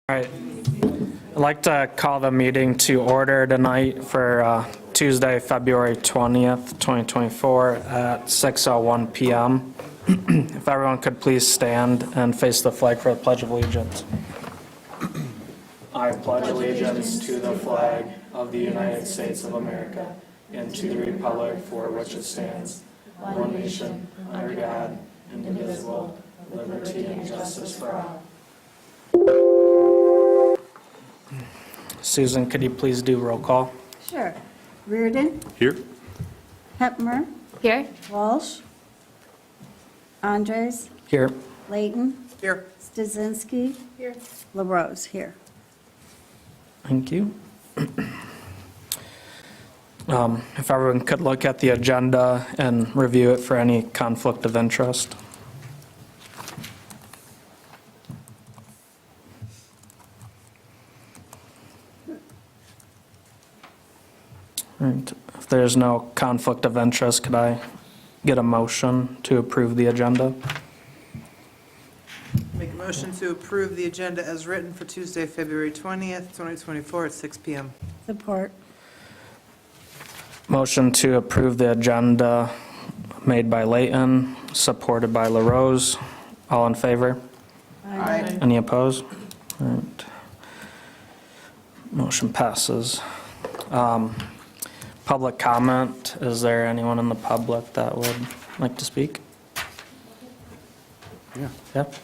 All right. I'd like to call the meeting to order tonight for Tuesday, February 20th, 2024 at 6:01 PM. If everyone could please stand and face the flag for the Pledge of Allegiance. I pledge allegiance to the flag of the United States of America and to the republic for which it stands, one nation, under God, indivisible, with liberty and justice for all. Susan, could you please do roll call? Sure. Reardon, Here. Hepmer, Here. Walsh, Andres, Here. Layton, Here. Stasinski, Here. LaRose, here. Thank you. If everyone could look at the agenda and review it for any conflict of interest. All right. If there's no conflict of interest, could I get a motion to approve the agenda? Make a motion to approve the agenda as written for Tuesday, February 20th, 2024 at 6 PM. Support. Motion to approve the agenda made by Layton, supported by LaRose. All in favor? Aye. Any opposed? All right. Motion passes. Public comment, is there anyone in the public that would like to speak? Yeah. Yep.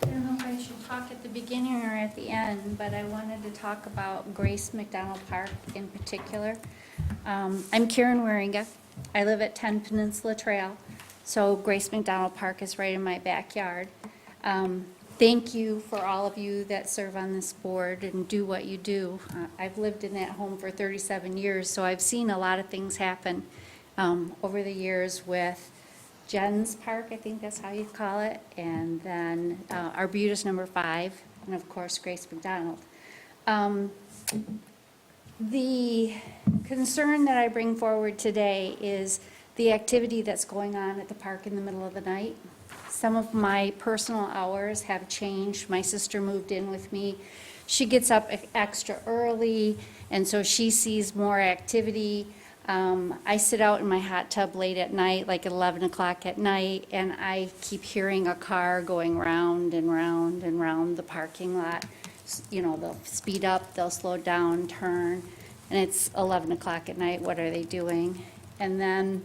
I don't know if I should talk at the beginning or at the end, but I wanted to talk about Grace McDonald Park in particular. I'm Karen Waringa. I live at 10 Peninsula Trail, so Grace McDonald Park is right in my backyard. Thank you for all of you that serve on this board and do what you do. I've lived in that home for 37 years, so I've seen a lot of things happen over the years with Jen's Park, I think that's how you call it, and then Arbutus number 5, and of course Grace McDonald. The concern that I bring forward today is the activity that's going on at the park in the middle of the night. Some of my personal hours have changed. My sister moved in with me. She gets up extra early, and so she sees more activity. I sit out in my hot tub late at night, like 11 o'clock at night, and I keep hearing a car going round and round and round the parking lot. You know, they'll speed up, they'll slow down, turn, and it's 11 o'clock at night. What are they doing? And then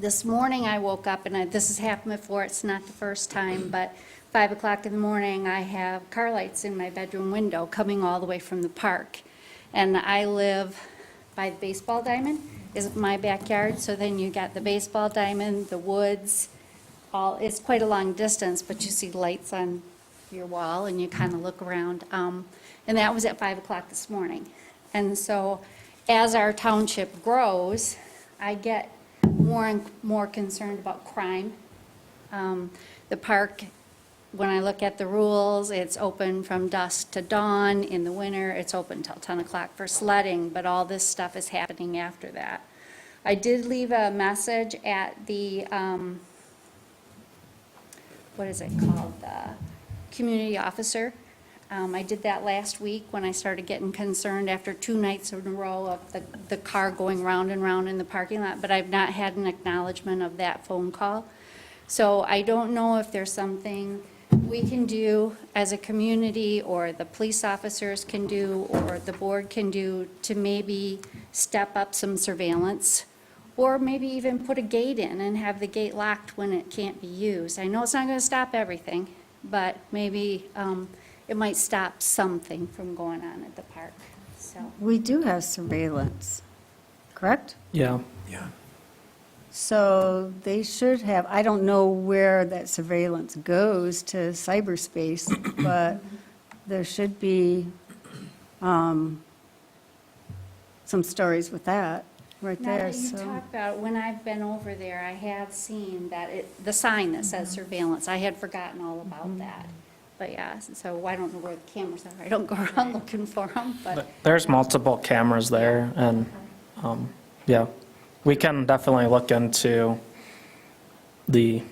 this morning I woke up, and this has happened before, it's not the first time, but 5 o'clock in the morning I have car lights in my bedroom window coming all the way from the park. And I live by the baseball diamond, is my backyard, so then you got the baseball diamond, the woods, it's quite a long distance, but you see lights on your wall and you kind of look around. And that was at 5 o'clock this morning. And so as our township grows, I get more and more concerned about crime. The park, when I look at the rules, it's open from dusk to dawn. In the winter, it's open till 10 o'clock for sledding, but all this stuff is happening after that. I did leave a message at the, what is it called, the community officer. I did that last week when I started getting concerned after 2 nights in a row of the car going round and round in the parking lot, but I've not had an acknowledgement of that phone call. So I don't know if there's something we can do as a community, or the police officers can do, or the board can do to maybe step up some surveillance, or maybe even put a gate in and have the gate locked when it can't be used. I know it's not going to stop everything, but maybe it might stop something from going on at the park. So We do have surveillance, correct? Yeah. Yeah. So they should have, I don't know where that surveillance goes to cyberspace, but there should be some stories with that right now there, that you so. talk about it, when I've been over there, I have seen that the sign that says surveillance. I had forgotten all about that. But yeah, so I don't know where the cameras are. I don't go around looking for them, but There's multiple cameras there, and, yeah, we can definitely look into the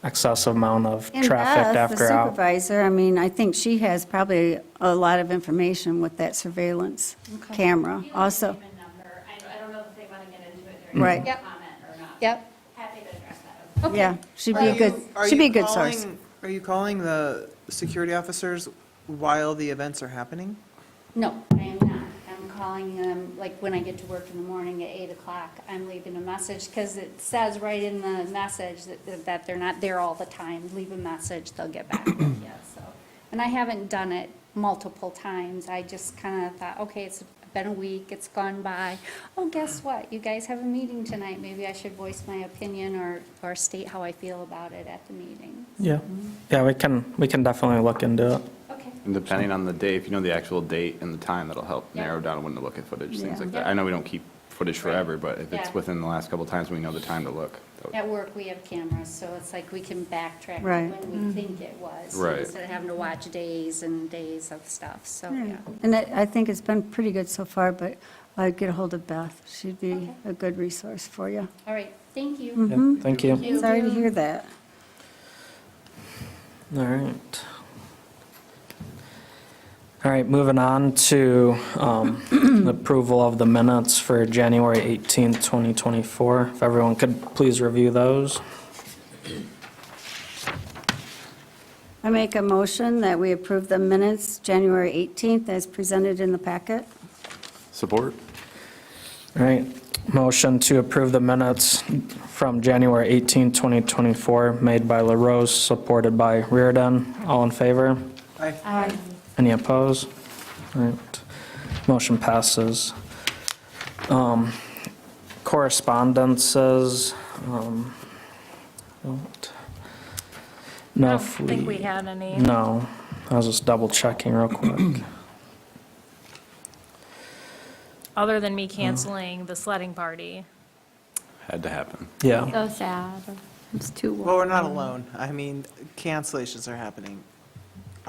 excessive amount of And traffic Beth, the after hours. supervisor, I mean, I think she has probably a lot of information with that surveillance camera also. Name and number. I don't know if they want to get into it during Right. the Yep. comment or not. Yep. Happy to address that. Okay. Yeah, she'd be a good, Are she'd be a you good source. Are you calling the security officers while the events are happening? No, I am not. I'm calling them, like, when I get to work in the morning at 8 o'clock, I'm leaving a message, because it says right in the message that they're not there all the time. Leave a message, they'll get back with you, so. And I haven't done it multiple times. I just kind of thought, okay, it's been a week, it's gone by. Oh, guess what? You guys have a meeting tonight. Maybe I should voice my opinion or state how I feel about it at the meeting. Yeah, yeah, we can definitely look into it. Okay. And depending on the day, if you know the actual date and the time, that'll help Yeah. narrow down when to look at footage, Yeah. things like that. Yeah. I know we don't keep footage forever, but if Yeah. it's within the last couple times, we know the time to look. that would- At work, we have cameras, so it's like we can backtrack Right. when we think it was. Right. Instead of having to watch days and days of stuff, so, yeah. And I think it's been pretty good so far, but I'd get a hold of Beth. She'd be Okay. a good resource for you. All right, thank you. Yeah, thank you. Sorry to hear that. All right. All right, moving on to the approval of the minutes for January 18th, 2024. If everyone could please review those. I make a motion that we approve the minutes January 18th as presented in the packet. Support? All right, motion to approve the minutes from January 18th, 2024, made by LaRose, supported by Reardon. All in favor? Aye. Any opposed? All right, motion passes. Correspondences. Don't know I if don't think we had any. No, I was just double checking real quick. Other than me canceling the sledding party. Had to happen. Yeah, So sad. It's too Well, we're not alone. I mean, cancellations are happening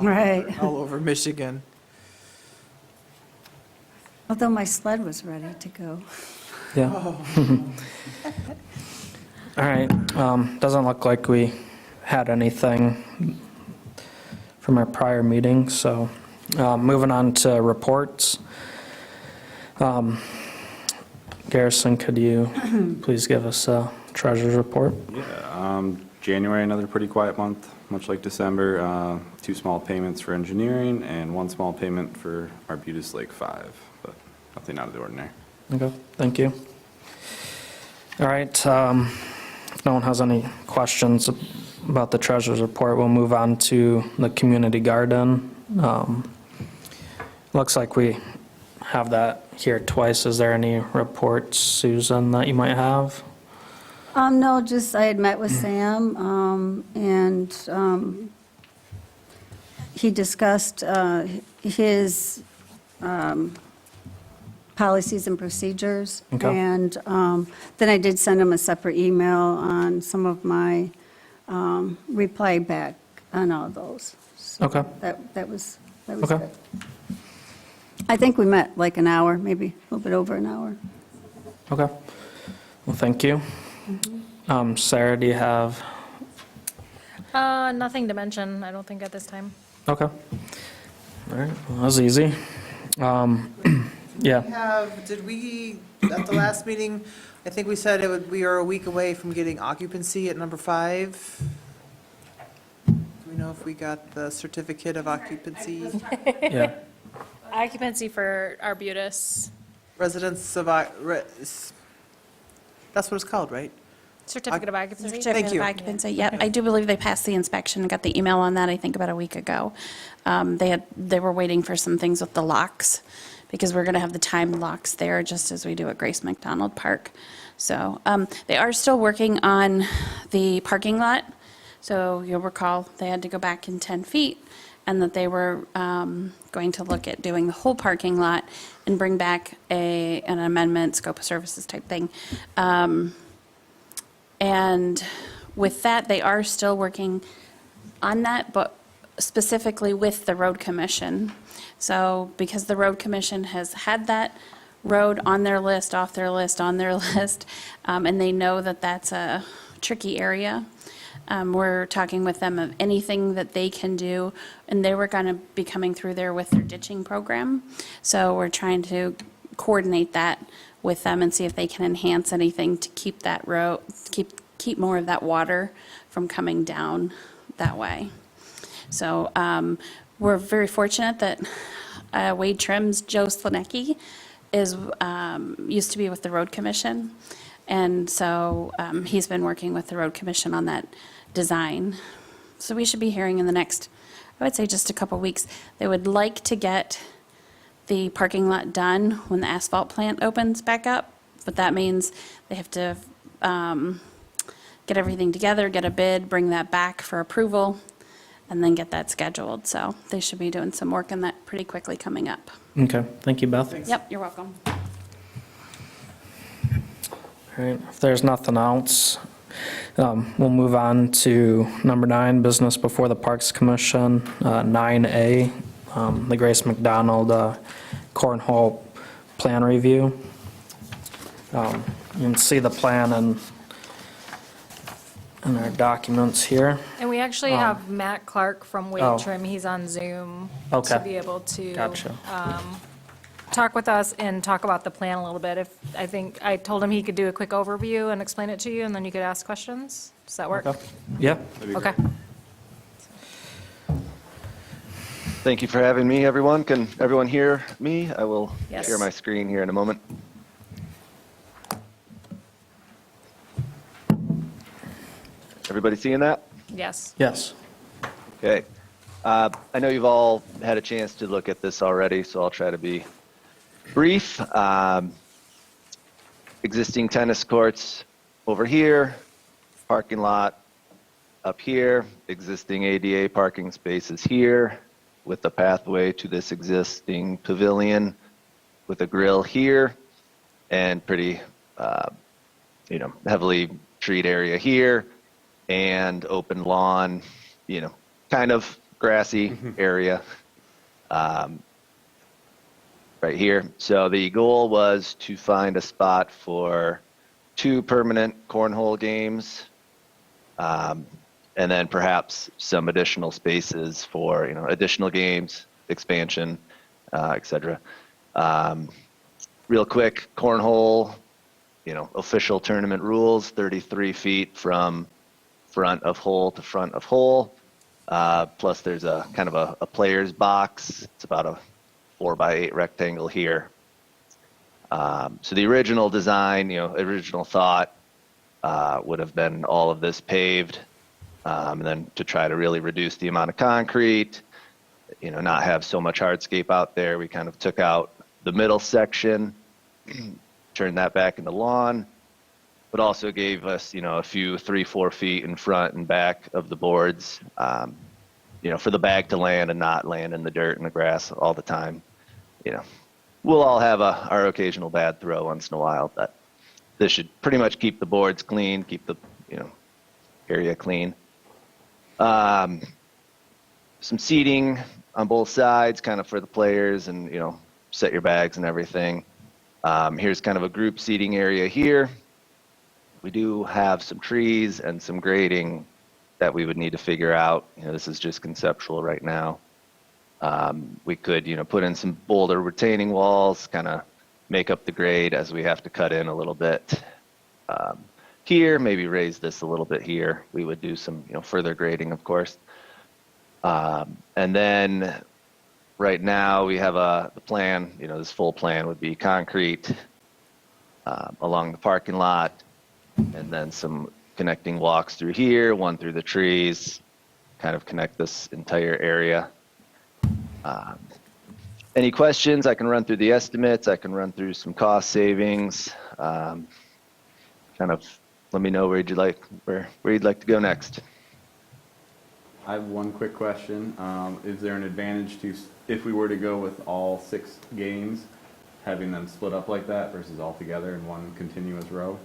Right. all over Michigan. Although my sled was ready to go. yeah. All right, doesn't look like we had anything from our prior meeting, so moving on to reports. Garrison, could you please give us a treasurer's report? January, another pretty quiet month, much like December. 2 small payments for engineering and 1 small payment for Arbutus Lake 5, but nothing out of the ordinary. Okay, thank you. All right, if no one has any questions about the treasurer's report, we'll move on to the community garden. Looks like we have that here twice. Is there any reports, Susan, that you might have? No, just I had met with Sam, and he discussed his policies and procedures. Okay. And then I did send him a separate email on some of my reply back on all those. So Okay. That was Okay. good. I think we met like an hour, maybe a little bit over an hour. Okay, well, thank you. Sarah, do you have, Nothing to mention, I don't think at this time. okay. All right, well, that was easy. Yeah, Did we, at the last meeting, I think we said we are a week away from getting occupancy at number 5. Do we know if we got the certificate of occupancy? yeah. Occupancy for Arbutus, Residents of, that's what it's called, right? certificate of occupancy. Thank Certificate you. of occupancy, yep. I do believe they passed the inspection and got the email on that, I think, about a week ago. They were waiting for some things with the locks, because we're going to have the timed locks there, just as we do at Grace McDonald Park. So they are still working on the parking lot. So you'll recall, they had to go back in 10 feet, and that they were going to look at doing the whole parking lot and bring back an amendment, scope of services type thing. And with that, they are still working on that, but specifically with the road commission. So because the road commission has had that road on their list, off their list, on their list, and they know that that's a tricky area, We're talking with them of anything that they can do, and they were going to be coming through there with their ditching program. So we're trying to coordinate that with them and see if they can enhance anything to keep that road, keep more of that water from coming down that way. So we're very fortunate that Wade Trim's Joe Slanecki used to be with the Road Commission. And so he's been working with the Road Commission on that design. So we should be hearing in the next, I would say just a couple weeks. They would like to get the parking lot done when the asphalt plant opens back up. But that means they have to get everything together, get a bid, bring that back for approval, and then get that scheduled. So they should be doing some work on that pretty quickly coming up. Okay, thank you, Beth. Yep, you're welcome. All right, if there's nothing else, we'll move on to number 9, business before the Parks Commission. 9A, the Grace McDonald Cornhole Plan Review. You can see the plan in our documents here. And we actually have Matt Clark from Oh. Wade Trim. He's on Zoom Okay. to be able to Gotcha. talk with us and talk about the plan a little bit. I think I told him he could do a quick overview and explain it to you, and then you could ask questions. Does that work? Okay. Yeah, Okay. Thank you for having me, everyone. Can everyone hear me? I will Yes. share my screen here in a moment. Everybody seeing that? Yes. yes. Okay. I know you've all had a chance to look at this already, so I'll try to be brief. Existing tennis courts over here, parking lot up here, existing ADA parking spaces here, with the pathway to this existing pavilion with a grill here, and pretty, heavily treed area here, and open lawn, kind of grassy area right here. So the goal was to find a spot for 2 permanent cornhole games, and then perhaps some additional spaces for additional games, expansion, etc. Real quick, cornhole, official tournament rules: 33 feet from front of hole to front of hole. Plus there's a kind of a player's box. It's about a 4x8 rectangle here. So the original design, original thought would have been all of this paved, and then to try to really reduce the amount of concrete, not have so much hardscape out there. We kind of took out the middle section, turned that back into lawn, but also gave us, a few 3-4 feet in front and back of the boards, for the bag to land and not land in the dirt and the grass all the time. We'll all have our occasional bad throw once in a while, but this should pretty much keep the boards clean, keep the, area clean. Some seating on both sides, kind of for the players, and, set your bags and everything. Here's kind of a group seating area here. We do have some trees and some grading that we would need to figure out. This is just conceptual right now. We could, put in some boulder retaining walls, kind of make up the grade as we have to cut in a little bit. Here, maybe raise this a little bit here. We would do some, further grading, of course. And then right now we have the plan, this full plan would be concrete along the parking lot, and then some connecting walks through here, one through the trees, kind of connect this entire area. Any questions? I can run through the estimates. I can run through some cost savings. Kind of let me know where you'd like to go next. I have one quick question. Is there an advantage to, if we were to go with all 6 games, having them split up like that versus all together in one continuous row?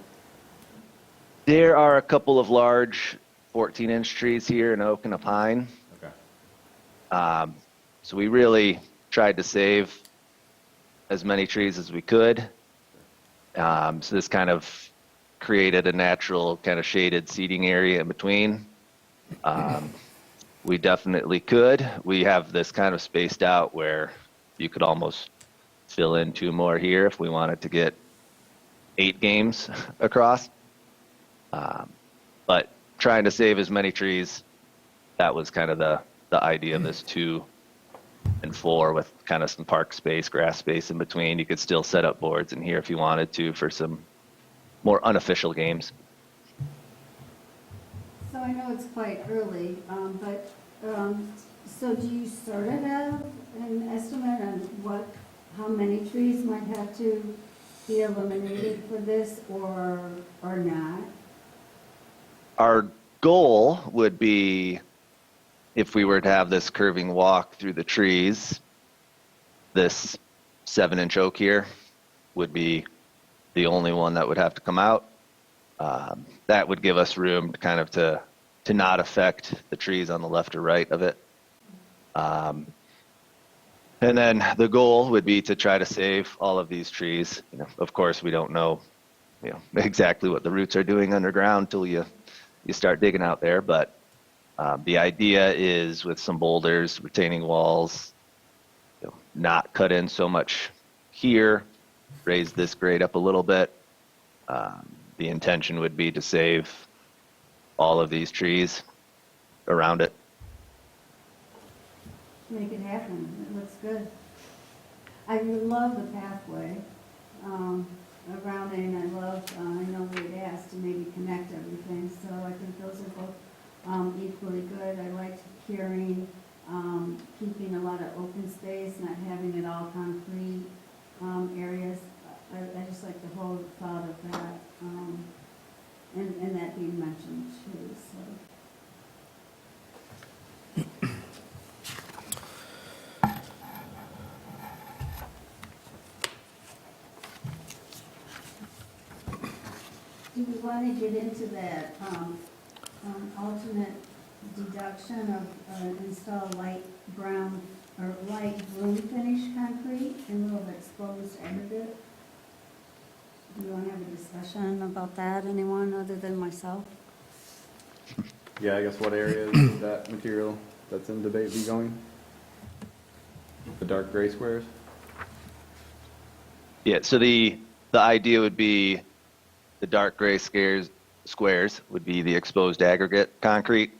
There are a couple of large 14-inch trees here, an oak and a pine. Okay. So we really tried to save as many trees as we could. So this kind of created a natural kind of shaded seating area in between. We definitely could. We have this kind of spaced out where you could almost fill in 2 more here if we wanted to get 8 games across. But trying to save as many trees, that was kind of the idea of this 2 and 4 with kind of some park space, grass space in between. You could still set up boards in here if you wanted to for some more unofficial games. So I know it's quite early, but, so do you sort of have an estimate on how many trees might have to be eliminated for this or not? Our goal would be, if we were to have this curving walk through the trees, this 7-inch oak here would be the only one that would have to come out. That would give us room to kind of to not affect the trees on the left or right of it. And then the goal would be to try to save all of these trees. You know, of course, we don't know, exactly what the roots are doing underground till you start digging out there. But the idea is with some boulders, retaining walls, not cut in so much here, raise this grade up a little bit. The intention would be to save all of these trees around it. Make it happen, it looks good. I love the pathway around it, and I know we had asked to maybe connect everything, so I think those are both equally good. I liked hearing, keeping a lot of open space, not having it all concrete areas. I just like the whole thought of that, and that being mentioned too, so. Do we want to get into that alternate deduction of install light brown or light room finish concrete in lieu of exposed aggregate? Do you want to have a discussion about that, anyone other than myself? Yeah, I guess what areas is that material that's in debate be going? The dark gray squares? Yeah, so the idea would be the dark gray squares would be the exposed aggregate concrete,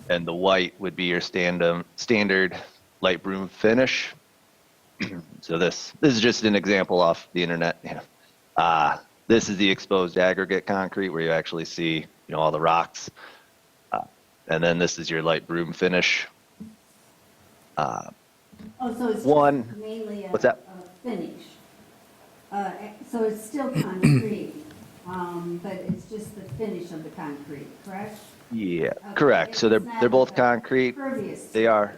and the white would be your standard light broom finish. So this is just an example off the internet. This is the exposed aggregate concrete where you actually see all the rocks, and then this is your light broom finish. Oh, so it's One- just mainly what's that? a finish. So it's still concrete, but it's just the finish of the concrete, correct? Yeah, Okay, correct. So it's not they're both like concrete. Pervious. They are.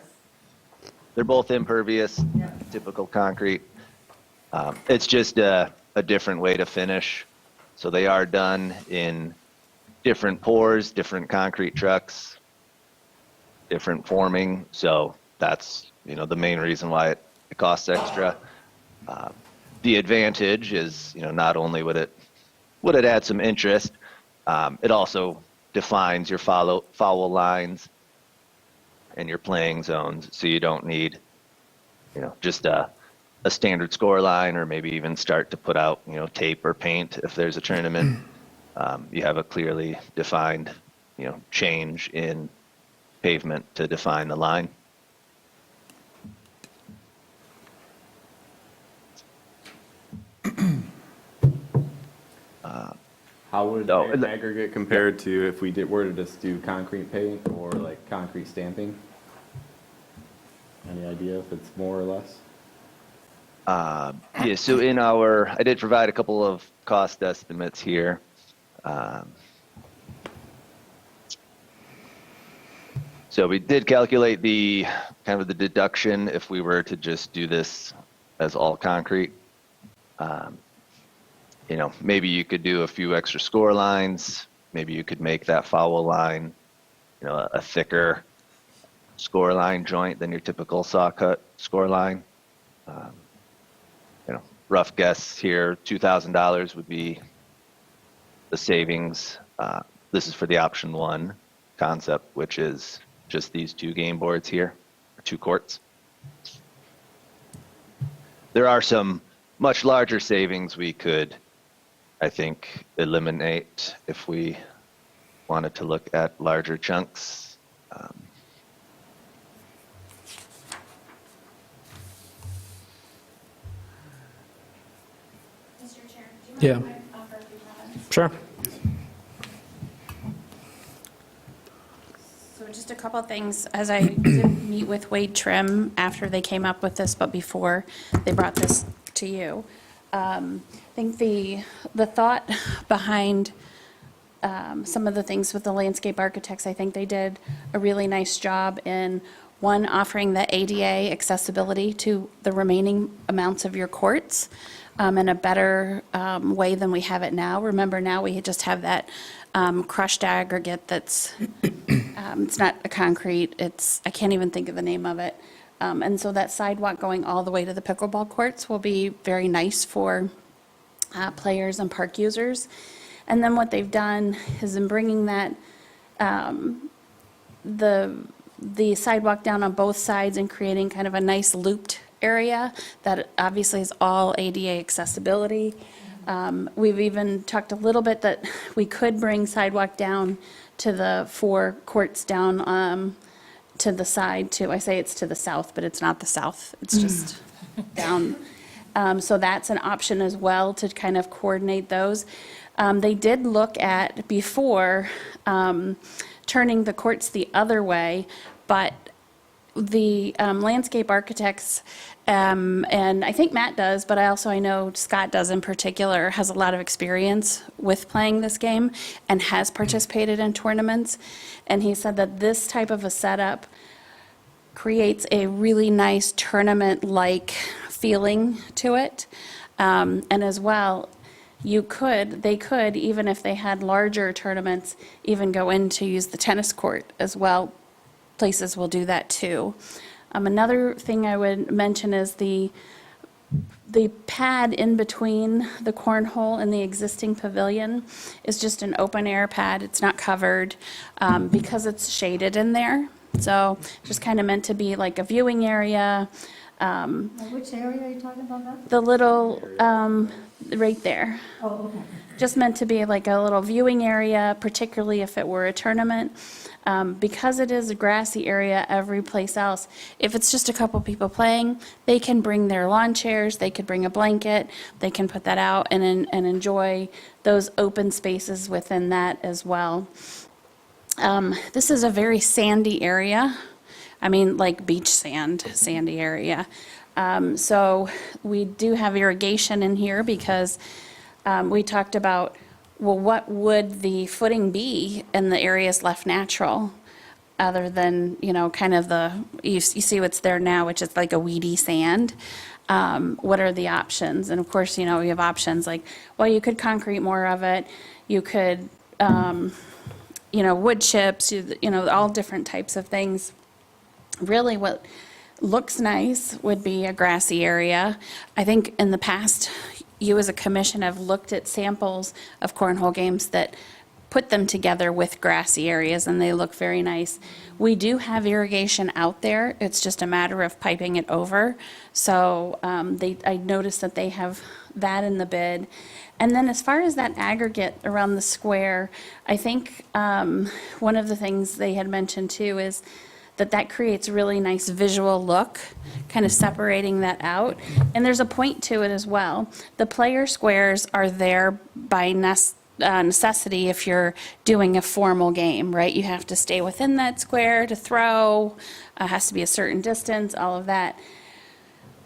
They're both impervious, Yep. typical concrete. It's just a different way to finish. So they are done in different pours, different concrete trucks, different forming. So that's, the main reason why it costs extra. The advantage is, not only would it add some interest, it also defines your foul lines and your playing zones. So you don't need, just a standard score line, or maybe even start to put out, tape or paint if there's a tournament. You have a clearly defined, change in pavement to define the line. How would No, an aggregate compare to if we were to just do concrete paint or like concrete stamping? Any idea if it's more or less? Yeah, so I did provide a couple of cost estimates here. So we did calculate the kind of the deduction if we were to just do this as all concrete. Maybe you could do a few extra score lines. Maybe you could make that foul line, a thicker score line joint than your typical saw cut score line. Rough guess here, $2,000 would be the savings. This is for the option 1 concept, which is just these 2 game boards here, or 2 courts. There are some much larger savings we could, I think, eliminate if we wanted to look at larger chunks. Mr. Chair, do Yeah. you mind if I offer a few comments? Sure. So just a couple of things, as I did meet with Wade Trim after they came up with this, but before they brought this to you. I think the thought behind some of the things with the landscape architects, I think they did a really nice job in, one, offering the ADA accessibility to the remaining amounts of your courts in a better way than we have it now. Remember, now we just have that crushed aggregate that's, it's not a concrete, I can't even think of the name of it. And so that sidewalk going all the way to the pickleball courts will be very nice for players and park users. And then what they've done is in bringing that, the sidewalk down on both sides and creating kind of a nice looped area that obviously is all ADA accessibility. We've even talked a little bit that we could bring sidewalk down to the 4 courts down to the side too. I say it's to the south, but it's not the south. It's just down. So that's an option as well to kind of coordinate those. They did look at before turning the courts the other way, but the landscape architects, and I think Matt does, but I know Scott does in particular, has a lot of experience with playing this game and has participated in tournaments. And he said that this type of a setup creates a really nice tournament-like feeling to it. And as well, they could, even if they had larger tournaments, even go in to use the tennis court as well. Places will do that too. Another thing I would mention is the pad in between the cornhole and the existing pavilion is just an open air pad. It's not covered because it's shaded in there. So just kind of meant to be like a viewing area. Which area are you talking about now? The little, right there. Oh, okay. Just meant to be like a little viewing area, particularly if it were a tournament. Because it is a grassy area every place else, if it's just a couple people playing, they can bring their lawn chairs, they could bring a blanket, they can put that out and enjoy those open spaces within that as well. This is a very sandy area. I mean, like beach sandy area. So we do have irrigation in here because we talked about, well, what would the footing be in the areas left natural other than, kind of you see what's there now, which is like a weedy sand. What are the options? And of course, we have options like, well, you could concrete more of it. You could, wood chips, all different types of things. Really what looks nice would be a grassy area. I think in the past, you as a commission have looked at samples of cornhole games that put them together with grassy areas, and they look very nice. We do have irrigation out there. It's just a matter of piping it over. So I noticed that they have that in the bid. And then as far as that aggregate around the square, I think one of the things they had mentioned too is that creates a really nice visual look, kind of separating that out. And there's a point to it as well. The player squares are there by necessity if you're doing a formal game, right? You have to stay within that square to throw, has to be a certain distance, all of that.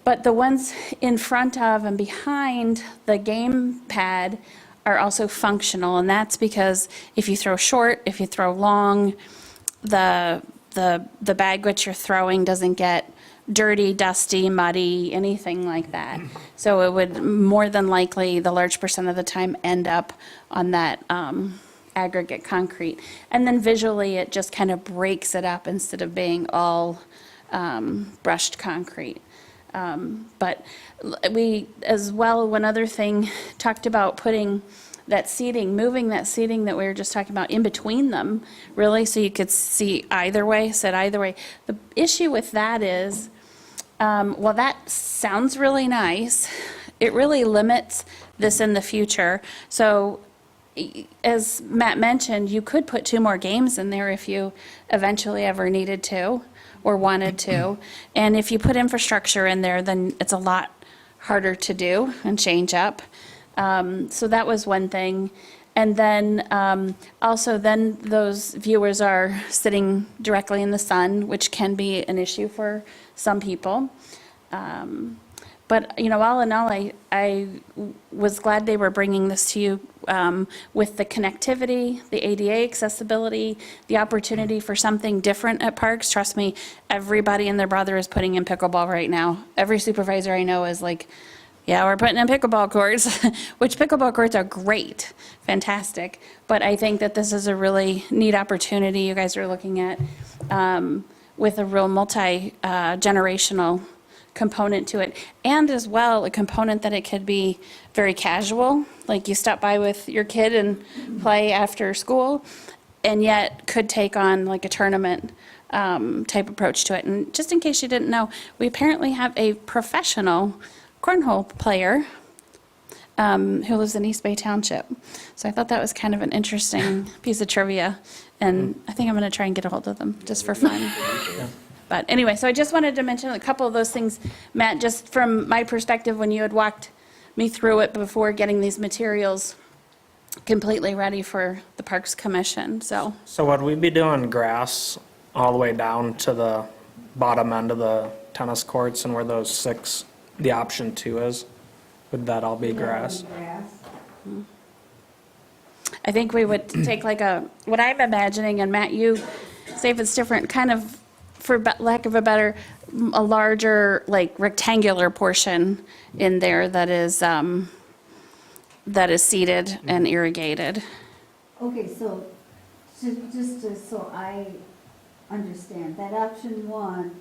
But the ones in front of and behind the game pad are also functional, and that's because if you throw short, if you throw long, the bag which you're throwing doesn't get dirty, dusty, muddy, anything like that. So it would more than likely, the large percent of the time, end up on that aggregate concrete. And then visually, it just kind of breaks it up instead of being all brushed concrete. But we, as well, one other thing, talked about putting that seating, moving that seating that we were just talking about in between them, really, so you could see either way, sit either way. The issue with that is, well, that sounds really nice. It really limits this in the future. So as Matt mentioned, you could put 2 more games in there if you eventually ever needed to or wanted to. And if you put infrastructure in there, then it's a lot harder to do and change up. So that was one thing. And then also then those viewers are sitting directly in the sun, which can be an issue for some people. But, all in all, I was glad they were bringing this to you with the connectivity, the ADA accessibility, the opportunity for something different at parks. Trust me, everybody and their brother is putting in pickleball right now. Every supervisor I know is like, yeah, we're putting in pickleball courts, which pickleball courts are great, fantastic. But I think that this is a really neat opportunity you guys are looking at with a real multi-generational component to it, and as well a component that it could be very casual, like you stop by with your kid and play after school, and yet could take on like a tournament type approach to it. And just in case you didn't know, we apparently have a professional cornhole player who lives in East Bay Township. So I thought that was kind of an interesting piece of trivia, and I think I'm going to try and get a hold of them just for fun. But anyway, so I just wanted to mention a couple of those things, Matt, just from my perspective, when you had walked me through it before getting these materials completely ready for the Parks Commission, so. So would we be doing grass all the way down to the bottom end of the tennis courts and where those 6, the option 2 is? Would that all be grass? Grass. I think we would take like what I'm imagining, and Matt, you say if it's different, kind of, for lack of a better, a larger, like rectangular portion in there that is seeded and irrigated. Okay, so, so I understand, that option 1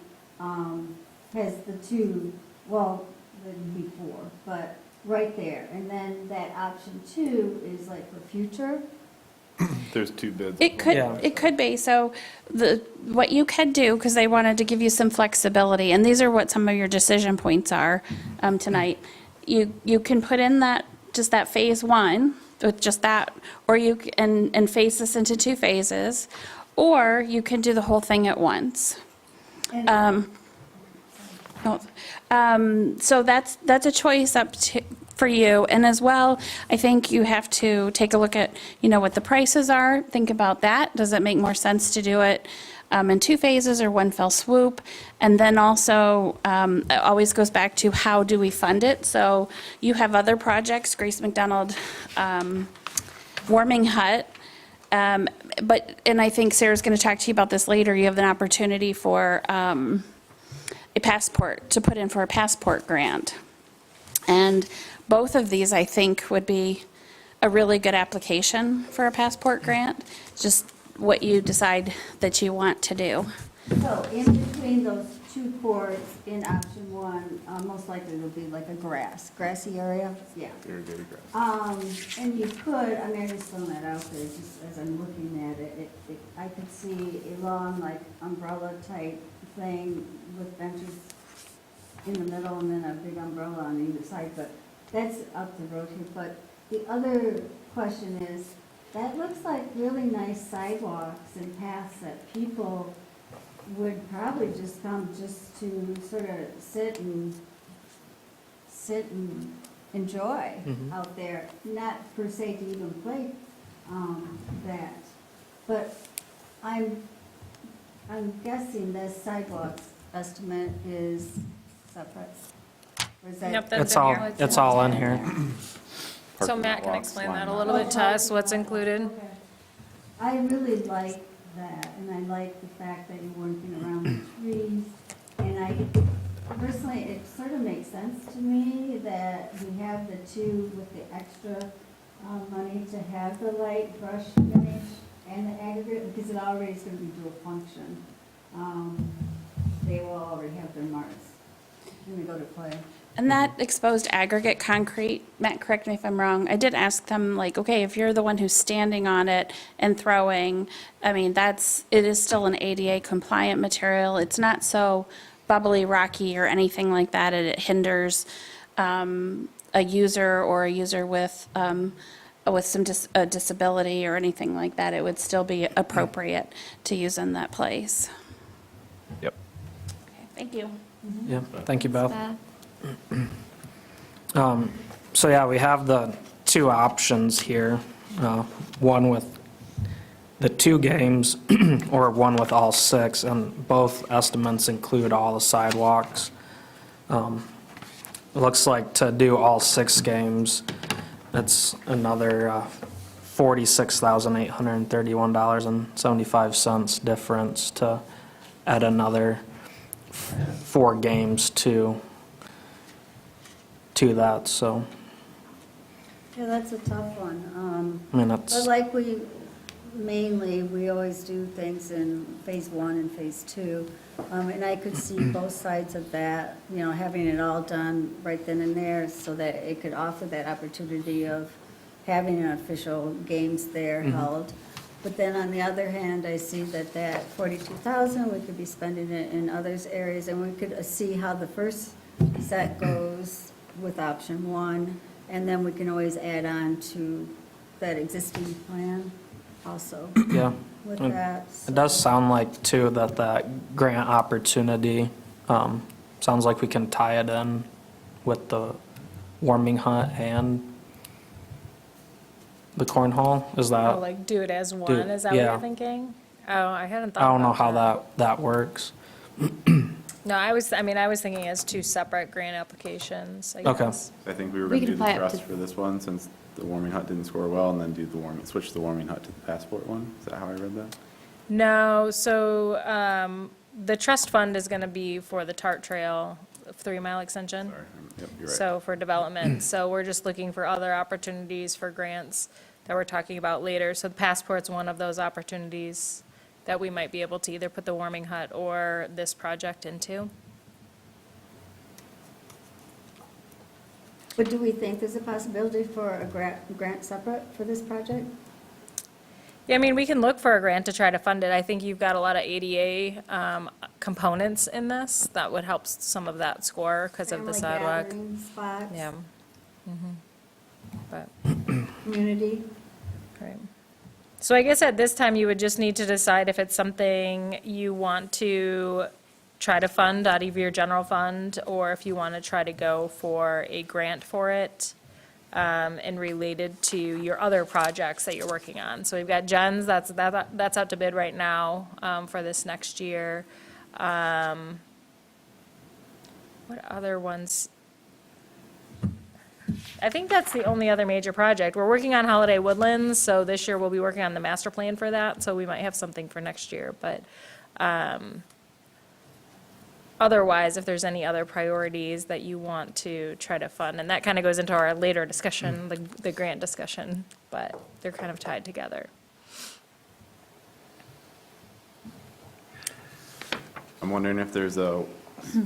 has the 2, well, there'd be 4, but right there. And then that option 2 is like for future? There's 2 bids. It could, Yeah. it could be. So what you could do, because they wanted to give you some flexibility, and these are what some of your decision points are tonight. You can put in just that phase 1 with just that, or and phase this into 2 phases, or you can do the whole thing at once. And So that's a choice for you. And as well, I think you have to take a look at, what the prices are. Think about that. Does it make more sense to do it in 2 phases or 1 fell swoop? And then also, it always goes back to how do we fund it? So you have other projects, Grace McDonald Warming Hut. And I think Sarah's going to talk to you about this later. You have an opportunity for a passport, to put in for a passport grant. And both of these, I think, would be a really good application for a passport grant, just what you decide that you want to do. so in between those 2 courts in option 1, most likely it'll be like a grassy area, yeah. Irrigated grass. And you could, I mean, I just throwing that out there, just as I'm looking at it, I could see a long, like, umbrella type thing with benches in the middle and then a big umbrella on either side, but that's up the road here. But the other question is, that looks like really nice sidewalks and paths that people would probably just come just to sort of sit and enjoy out there, not per se to even play that. But I'm guessing this sidewalks estimate is separate? Or is that? Yep, that's It's in all, here. it's all in here. So Parking Matt can lots, explain that a line little bit to us, what's included. Okay. I really like that, and I like the fact that you're working around the trees. And I, personally, it sort of makes sense to me that we have the 2 with the extra money to have the light brush finish and the aggregate, because it already is going to be dual function. They will already have their marks. when we go to play. And that exposed aggregate concrete, Matt, correct me if I'm wrong, I did ask them, like, okay, if you're the one who's standing on it and throwing, I mean, it is still an ADA compliant material. It's not so bubbly, rocky, or anything like that. It hinders a user or a user with a disability or anything like that. It would still be appropriate to use in that place. Yep. Okay, thank you. Yeah, thank you, Beth. So yeah, we have the two options here, one with the 2 games or one with all 6, and both estimates include all the sidewalks. It looks like to do all 6 games, it's another $46,831.75 difference to add another 4 games to that, so, Yeah, that's a tough one. I mean, But that's, like we always do things in phase 1 and phase 2. And I could see both sides of that, you know, having it all done right then and there so that it could offer that opportunity of having an official games there held. But then on the other hand, I see that 42,000, we could be spending it in others areas, and we could see how the first set goes with option 1, and then we can always add on to that existing plan also yeah. with It- that. It does sound like, too, that grant opportunity, sounds like we can tie it in with the warming hut and the cornhole, is Oh, that? like do it as one, is that what yeah. you're thinking? Oh, I hadn't thought I don't know about how that works. No, I was thinking as 2 separate grant applications, I Okay. guess. I think we were We going to can do apply the it trust to- for this one since the warming hut didn't score well, and then do switch the warming hut to the passport one. Is that how I read that? No, so the trust fund is going to be for the Tart Trail 3 Mile extension. Sorry. Yep, you're right. So for development, so we're just looking for other opportunities for grants that we're talking about later. So the passport's one of those opportunities that we might be able to either put the warming hut or this project into. But do we think there's a possibility for a grant separate for this project? Yeah, I mean, we can look for a grant to try to fund it. I think you've got a lot of ADA components in this that would help some of that score because of the Family sidewalk. gathering spots, Yeah. But, community. right. So I guess at this time, you would just need to decide if it's something you want to try to fund out of your general fund, or if you want to try to go for a grant for it, and related to your other projects that you're working on. So we've got Jen's, that's out to bid right now, for this next year. What other ones? I think that's the only other major project. We're working on Holiday Woodlands, so this year we'll be working on the master plan for that, so we might have something for next year, but, otherwise, if there's any other priorities that you want to try to fund, and that kind of goes into our later discussion, the grant discussion, but they're kind of tied together. I'm wondering if there's a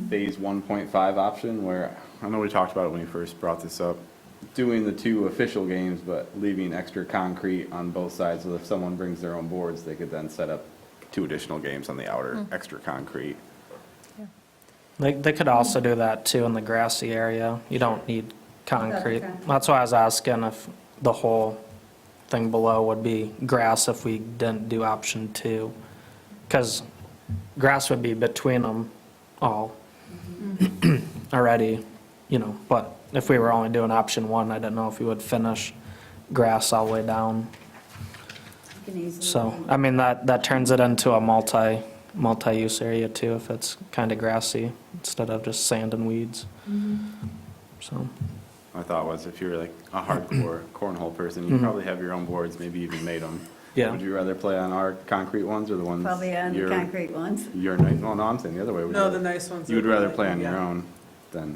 phase 1.5 option where, I know we talked about it when you first brought this up, doing the 2 official games, but leaving extra concrete on both sides, so if someone brings their own boards, they could then set up 2 additional games on the outer extra concrete. They could also do that, too, in the grassy area. You don't need concrete. Okay. That's why I was asking if the whole thing below would be grass if we didn't do option 2. Because grass would be between them all already, you know, but if we were only doing option 1, I didn't know if we would finish grass all the way down. You can easily So, do. I mean, that turns it into a multi-use area too, if it's kind of grassy instead of just sand and weeds. So, My thought was if you're like a hardcore cornhole person, you probably have your own boards, maybe even made them. Yeah. Would you rather play on our concrete ones or the ones? Probably on the your- concrete ones. Your nice, well, no, I'm saying the other way. Would No, you- the nice ones. You would are rather like- play on your yeah. own than,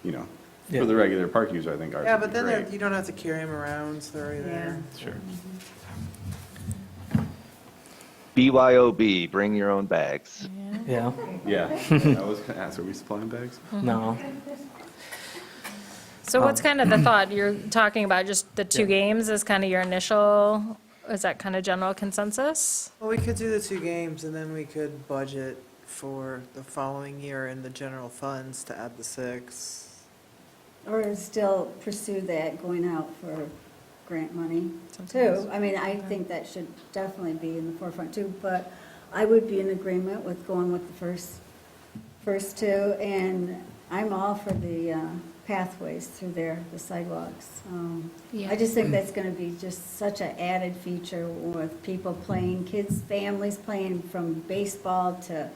you know, Yeah. for the regular park user, I think ours Yeah, would but be then great. you don't have to carry them around, so they're already Yeah. there. Sure. BYOB, bring your own bags. Yeah, Yeah, I was gonna ask, are we supplying bags? no. So what's kind of the thought? You're talking about just the two games as kind of your initial, is that kind of general consensus? Well, we could do the 2 games, and then we could budget for the following year in the general funds to add the 6. Or still pursue that going out for grant money too. I mean, I think that should definitely be in the forefront too, but I would be in agreement with going with the first 2, and I'm all for the pathways through there, the sidewalks. I just think that's gonna be just such an added feature with people playing, kids, families playing from baseball to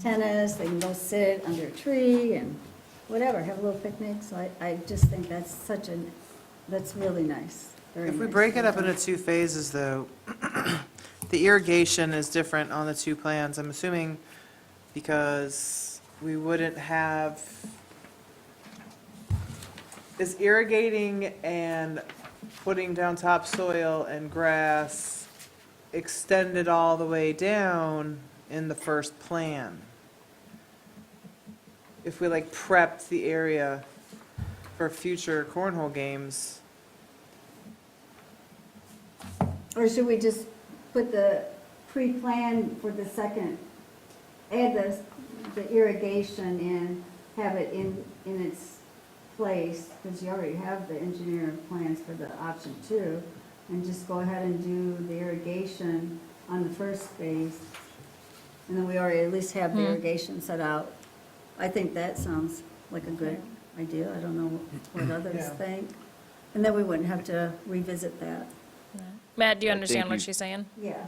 tennis, they can go sit under a tree and whatever, have a little picnic, so I just think that's really nice. Very If we nice. break it up into 2 phases, though, the irrigation is different on the 2 plans, I'm assuming, because we wouldn't have, is irrigating and putting down topsoil and grass extended all the way down in the first plan? If we like prepped the area for future cornhole games, Or should we just put the pre-plan for the second, add the irrigation and have it in its place, because you already have the engineer plans for the option 2, and just go ahead and do the irrigation on the first phase, and then we already at least have the irrigation set out. I think that sounds like a good idea. I don't know what others Yeah. think. And then we wouldn't have to revisit that. Matt, do you I understand think what you- she's saying? Yeah.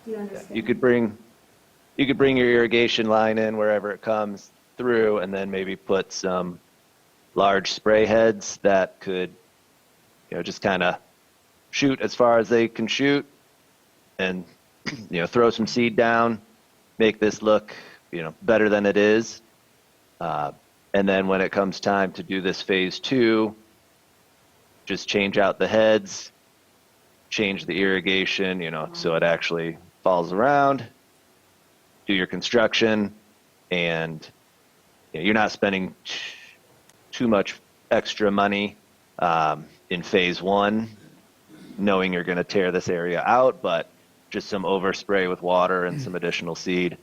Do you understand? You could bring your irrigation line in wherever it comes through, and then maybe put some large spray heads that could, just kind of shoot as far as they can shoot, and, throw some seed down, make this look, better than it is. And then when it comes time to do this phase 2, just change out the heads, change the irrigation, so it actually falls around, do your construction, and you're not spending too much extra money in phase 1, knowing you're going to tear this area out, but just some overspray with water and some additional seed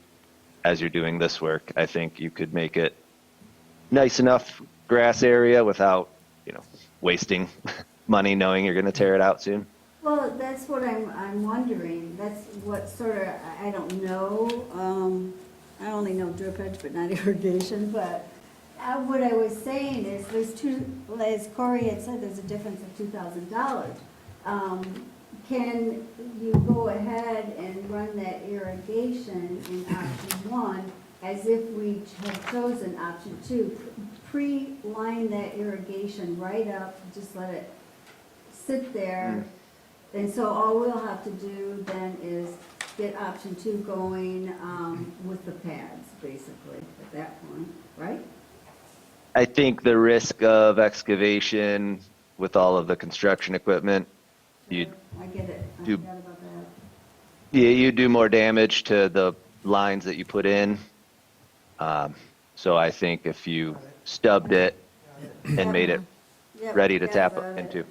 as you're doing this work. I think you could make it nice enough grass area without, wasting money knowing you're going to tear it out soon. Well, that's what I'm wondering. That's what sort of, I don't know. I only know drip edge, but not irrigation, but what I was saying is there's as Corey had said, there's a difference of $2,000. Can you go ahead and run that irrigation in option 1 as if we had chosen option 2? Pre-line that irrigation right up, just let it sit there. And so all we'll have to do then is get option 2 going with the pads, basically, at that point, right? I think the risk of excavation with all of the construction equipment, I get it. I do- forgot about that. you do more damage to the lines that you put in. So I think if you stubbed it and made it Yep, ready to forgot tap about it. into.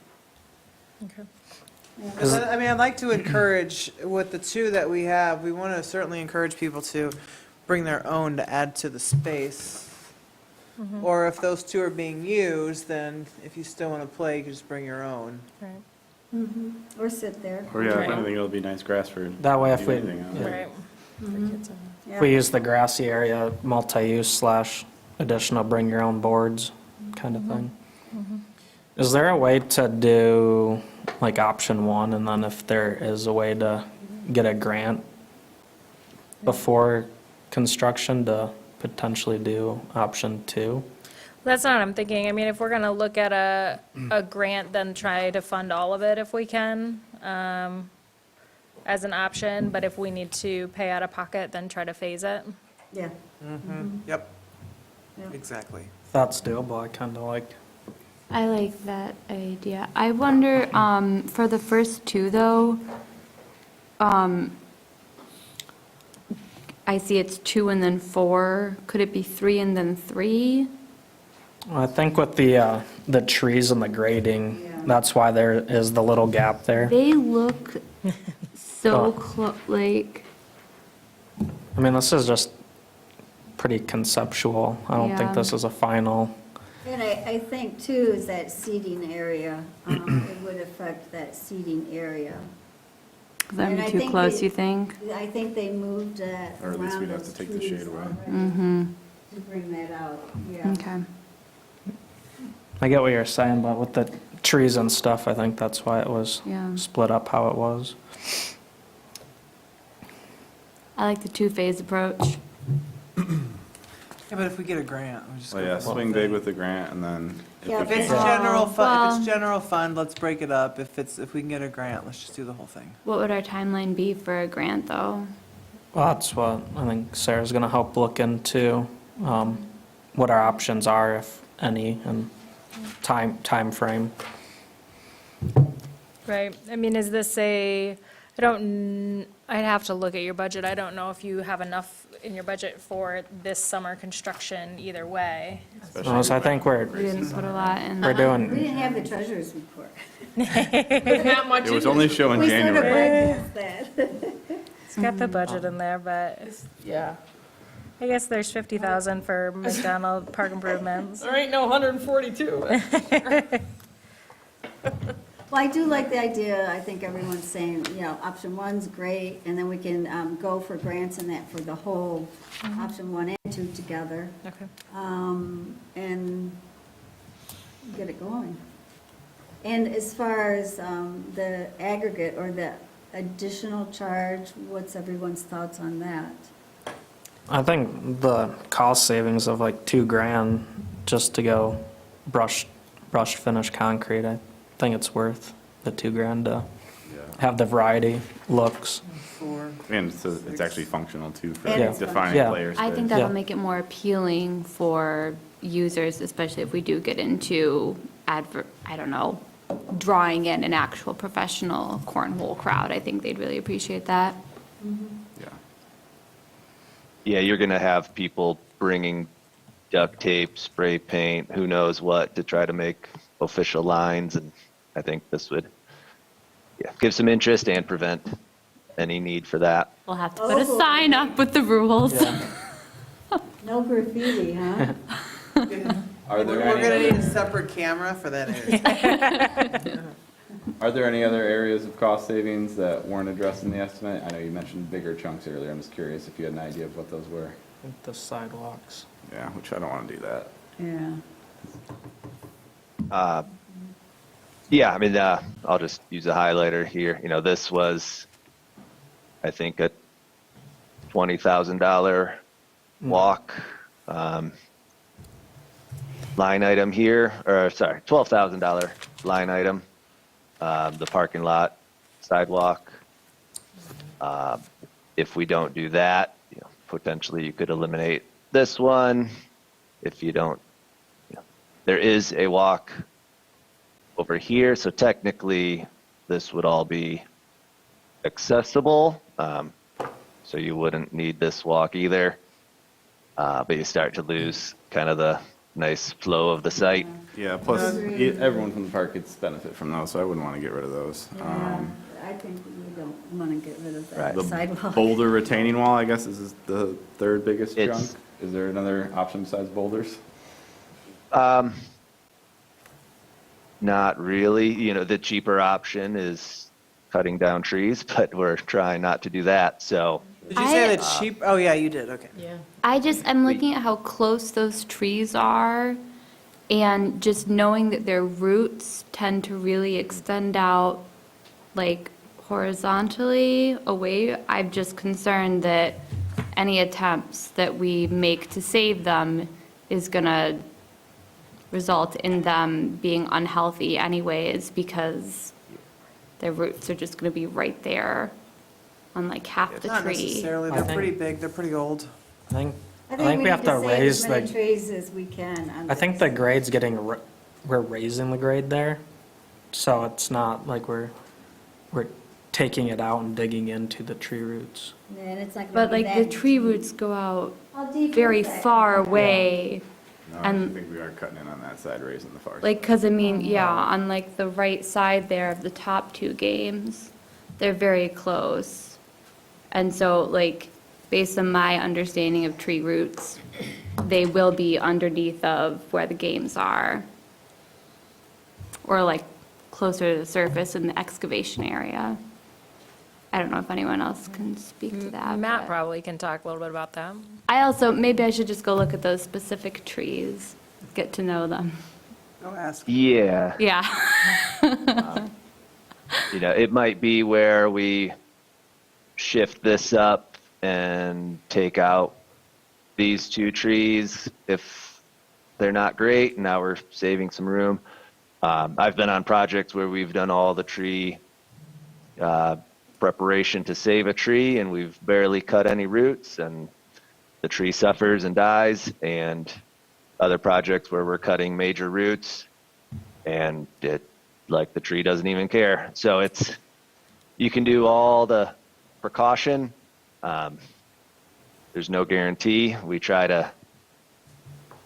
I mean, I'd like to encourage, with the 2 that we have, we want to certainly encourage people to bring their own to add to the space. Or if those 2 are being used, then if you still want to play, you can just bring your own. Right. Or sit there. Or yeah, if Right. anything, it'll be nice grass for. That way if do we- anything on it. yeah. Right. If we use the grassy area, multi-use / additional bring your own boards kind of thing. Is there a way to do like option 1, and then if there is a way to get a grant before construction to potentially do option 2? That's not what I'm thinking. I mean, if we're gonna look at a grant, then try to fund all of it if we can, as an option, but if we need to pay out of pocket, then try to phase it. Yeah. Yep, Yeah. exactly. That's doable, I kind of like. I like that idea. I wonder, for the first 2 though, I see it's 2 and then 4. Could it be 3 and then 3? I think with the trees and the grading, Yeah. that's why there is the little gap there. They look so Oh. close, like, I mean, this is just pretty conceptual. I don't think Yeah. this is a final. And I think too is that seating area, it would affect that seating area. that'd And I be too think close, they- you think? I think they moved that Or at least around we'd have those to take the trees shade away. already Mm-hmm, to bring that out, yeah. okay. I get what you're saying, but with the trees and stuff, I think that's why it was Yeah. split up how it was. I like the two-phase approach. Yeah, but if we get a grant, we just Well, go yeah, for the whole swing thing. big with the grant and then Yeah, if we If it's can't. general fund, if Well- it's general fund, let's break it up. If we can get a grant, let's just do the whole thing. What would our timeline be for a grant, though? Well, that's what I think Sarah's going to help look into, what our options are, if any, and time frame. Right, I mean, is this I'd have to look at your budget. I don't know if you have enough in your budget for this summer construction either way. So I think we're We didn't put a lot in. we're We doing, didn't have the treasurer's report. It was only showing We sort of January. bypassed that. It's got the budget in there, but Yeah. I guess there's 50,000 for McDonald park improvements. There ain't no 142. Well, I do like the idea, I think everyone's saying, you know, option one's great, and then we can go for grants and that for the whole, option one and two together, Okay. and get it going. And as far as the aggregate or the additional charge, what's everyone's thoughts on that? I think the cost savings of like $2,000 just to go brushed finish concrete, I think it's worth the $2,000 to have the variety looks. And it's actually functional too for And it's defining functional. player I think space. that'll Yeah. make it more appealing for users, especially if we do get into I don't know, drawing in an actual professional cornhole crowd. I think they'd really appreciate that. Yeah. Yeah, you're going to have people bringing duct tape, spray paint, who knows what, to try to make official lines, and I think this would, give some interest and prevent any need for that. We'll have to put a Oh. sign up with the rules. No graffiti, huh? Are there We're gonna any need a other, separate camera for that area. are there any other areas of cost savings that weren't addressed in the estimate? I know you mentioned bigger chunks earlier. I'm just curious if you had an idea of what those were. I think the sidewalks. Yeah, which I don't want to do that. Yeah. Yeah, I mean, I'll just use a highlighter here. You know, this was, I think, a $20,000 walk. Line item here, or sorry, $12,000 line item. The parking lot sidewalk. If we don't do that, potentially you could eliminate this one. If you don't, there is a walk over here, so technically this would all be accessible. So you wouldn't need this walk either. But you start to lose kind of the nice flow of the site. Yeah, plus Agreed. everyone from the park gets benefit from those, so I wouldn't want to get rid of those. Yeah, I think we don't want to get rid of that The sidewalk. boulder retaining wall, I guess, is the third biggest It's- chunk. Is there another option besides boulders? Not really. The cheaper option is cutting down trees, but we're trying not to do that. So Did you say I- the cheap, oh yeah, you did, okay. Yeah. I'm looking at how close those trees are, and just knowing that their roots tend to really extend out, like horizontally away. I'm just concerned that any attempts that we make to save them is gonna result in them being unhealthy anyways, because their roots are just gonna be right there on like half the Not tree. necessarily, I they're think- pretty big, they're pretty old. I think we have to save raise as many the, trees as we can. on I think this. the grade's getting, we're raising the grade there. So it's not like we're taking it out and digging into the tree roots. And it's not gonna But be like the that tree deep. roots go out How deep very is that? far away. No, I And- think we are cutting in on that side, raising the far. Like, cause I mean, yeah, on like the right side there of the top two games, they're very close. And so like, based on my understanding of tree roots, they will be underneath of where the games are. Or like closer to the surface in the excavation area. I don't know if anyone else can speak to that. Matt but- probably can talk a little bit about that. I also, maybe I should just go look at those specific trees, get to know them. Go ask. Yeah. Yeah. You know, it might be where we shift this up and take out these two trees if they're not great. Now we're saving some room. I've been on projects where we've done all the tree preparation to save a tree, and we've barely cut any roots, and the tree suffers and dies. And other projects where we're cutting major roots, and like the tree doesn't even care. So you can do all the precaution. There's no guarantee. We try to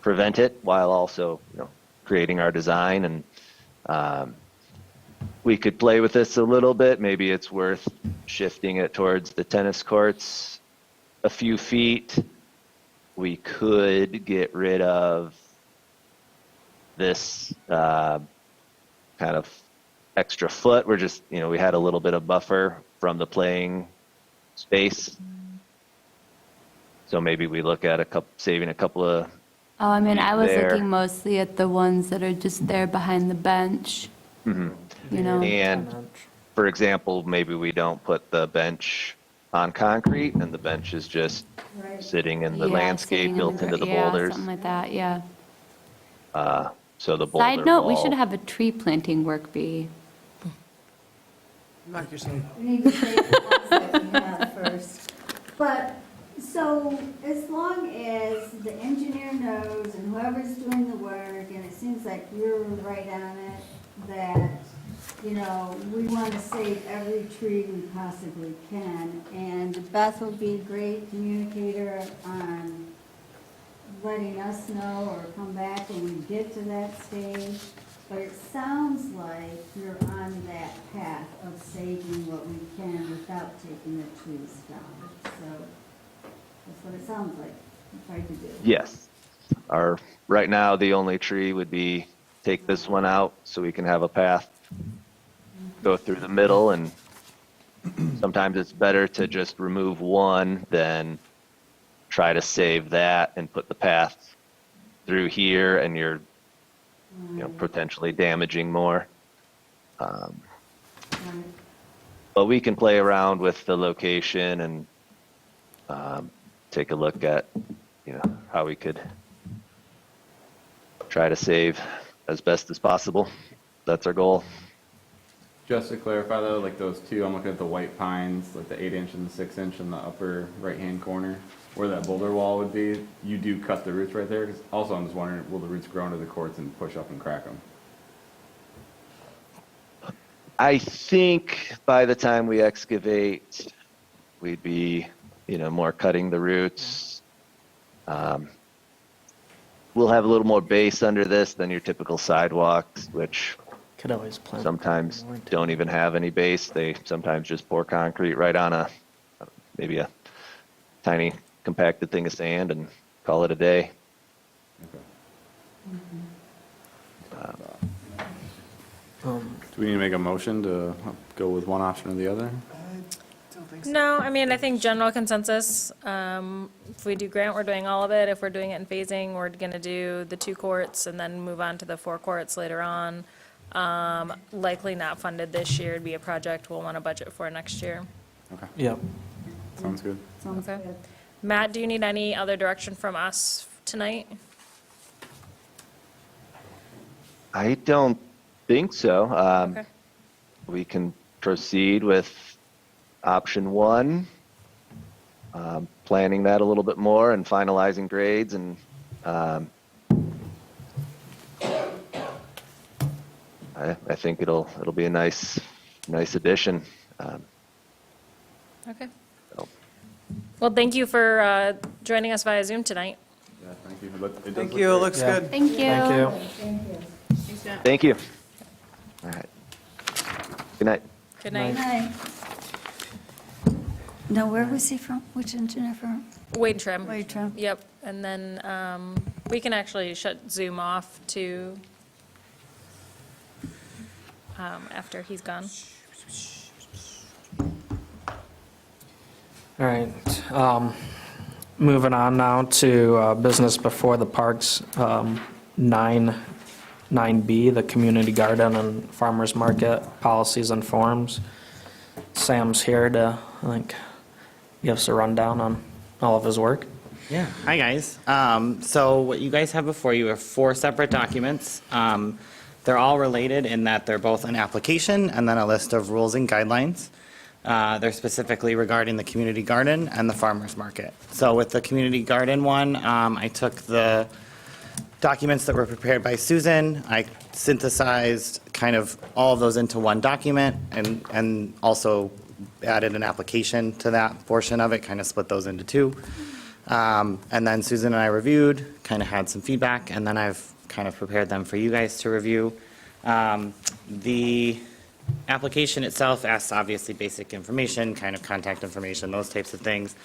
prevent it while also, creating our design. And we could play with this a little bit. Maybe it's worth shifting it towards the tennis courts a few feet. We could get rid of this kind of extra foot. We're just, we had a little bit of buffer from the playing space. So maybe we look at saving a couple of, Oh, I mean, I was There. looking mostly at the ones that are just there behind the bench, you know? and for example, maybe we don't put the bench on concrete and the bench is just Right. sitting in the Yeah, landscape sitting in built into the yeah, boulders. something like that, yeah. So the boulder Side note, we wall- should have a tree planting work bee. Knock yourself. We need to take the ones that we have first. But, so as long as the engineer knows and whoever's doing the work, and it seems like you're right on it, that, we want to save every tree we possibly can. And Beth will be a great communicator on letting us know or come back when we get to that stage. But it sounds like you're on that path of saving what we can without taking the trees down. So that's what it sounds like you tried to do. Yes. Right now, the only tree would be take this one out so we can have a path go through the middle, and sometimes it's better to just remove one than try to save that and put the path through here, and you're potentially damaging more. Right. But we can play around with the location and take a look at, how we could try to save as best as possible. That's our goal. Just to clarify though, like those two, I'm looking at the white pines, like the 8-inch and the 6-inch in the upper right-hand corner, where that boulder wall would be. You do cut the roots right there? 'Cause also, I'm just wondering, will the roots grow into the courts and push up and crack them? I think by the time we excavate, we'd be, more cutting the roots. We'll have a little more base under this than your typical sidewalks, which Could always plant. sometimes don't even have any base. They sometimes just pour concrete right on maybe a tiny compacted thing of sand and call it a day. Do we need to make a motion to go with one option or the other? Don't think so. No, I mean, I think general consensus, if we do grant, we're doing all of it. If we're doing it in phasing, we're gonna do the 2 courts and then move on to the 4 courts later on. Likely not funded this year, it'd be a project we'll wanna budget for next year. Okay, Yep. sounds good. Sounds Okay. good. Matt, do you need any other direction from us tonight? I don't think so. Okay. We can proceed with option 1, planning that a little bit more and finalizing grades, and I think it'll be a nice addition. Okay. So, Well, thank you for joining us via Zoom tonight. Yeah, thank you. It does Thank look you, it great. looks Yeah. good. Thank you. Thank you. Thank you. All right. Good night. Good night. Hi. Now, where was he from? Which engineer from? Wade Trim. Wade Trim. Yep, and then we can actually shut Zoom off too after he's gone. All right. Moving on now to business before the parks, 9B, the community garden and farmers market policies and forms. Sam's here to, I think, give us a rundown on all of his work. Yeah, hi guys. So what you guys have before you are 4 separate documents. They're all related in that they're both an application and then a list of rules and guidelines. They're specifically regarding the community garden and the farmers market. So with the community garden one, I took the documents that were prepared by Susan. I synthesized kind of all of those into one document and also added an application to that portion of it, kind of split those into 2. And then Susan and I reviewed, kind of had some feedback, and then I've kind of prepared them for you guys to review. The application itself asks obviously basic information, kind of contact information, those types of things.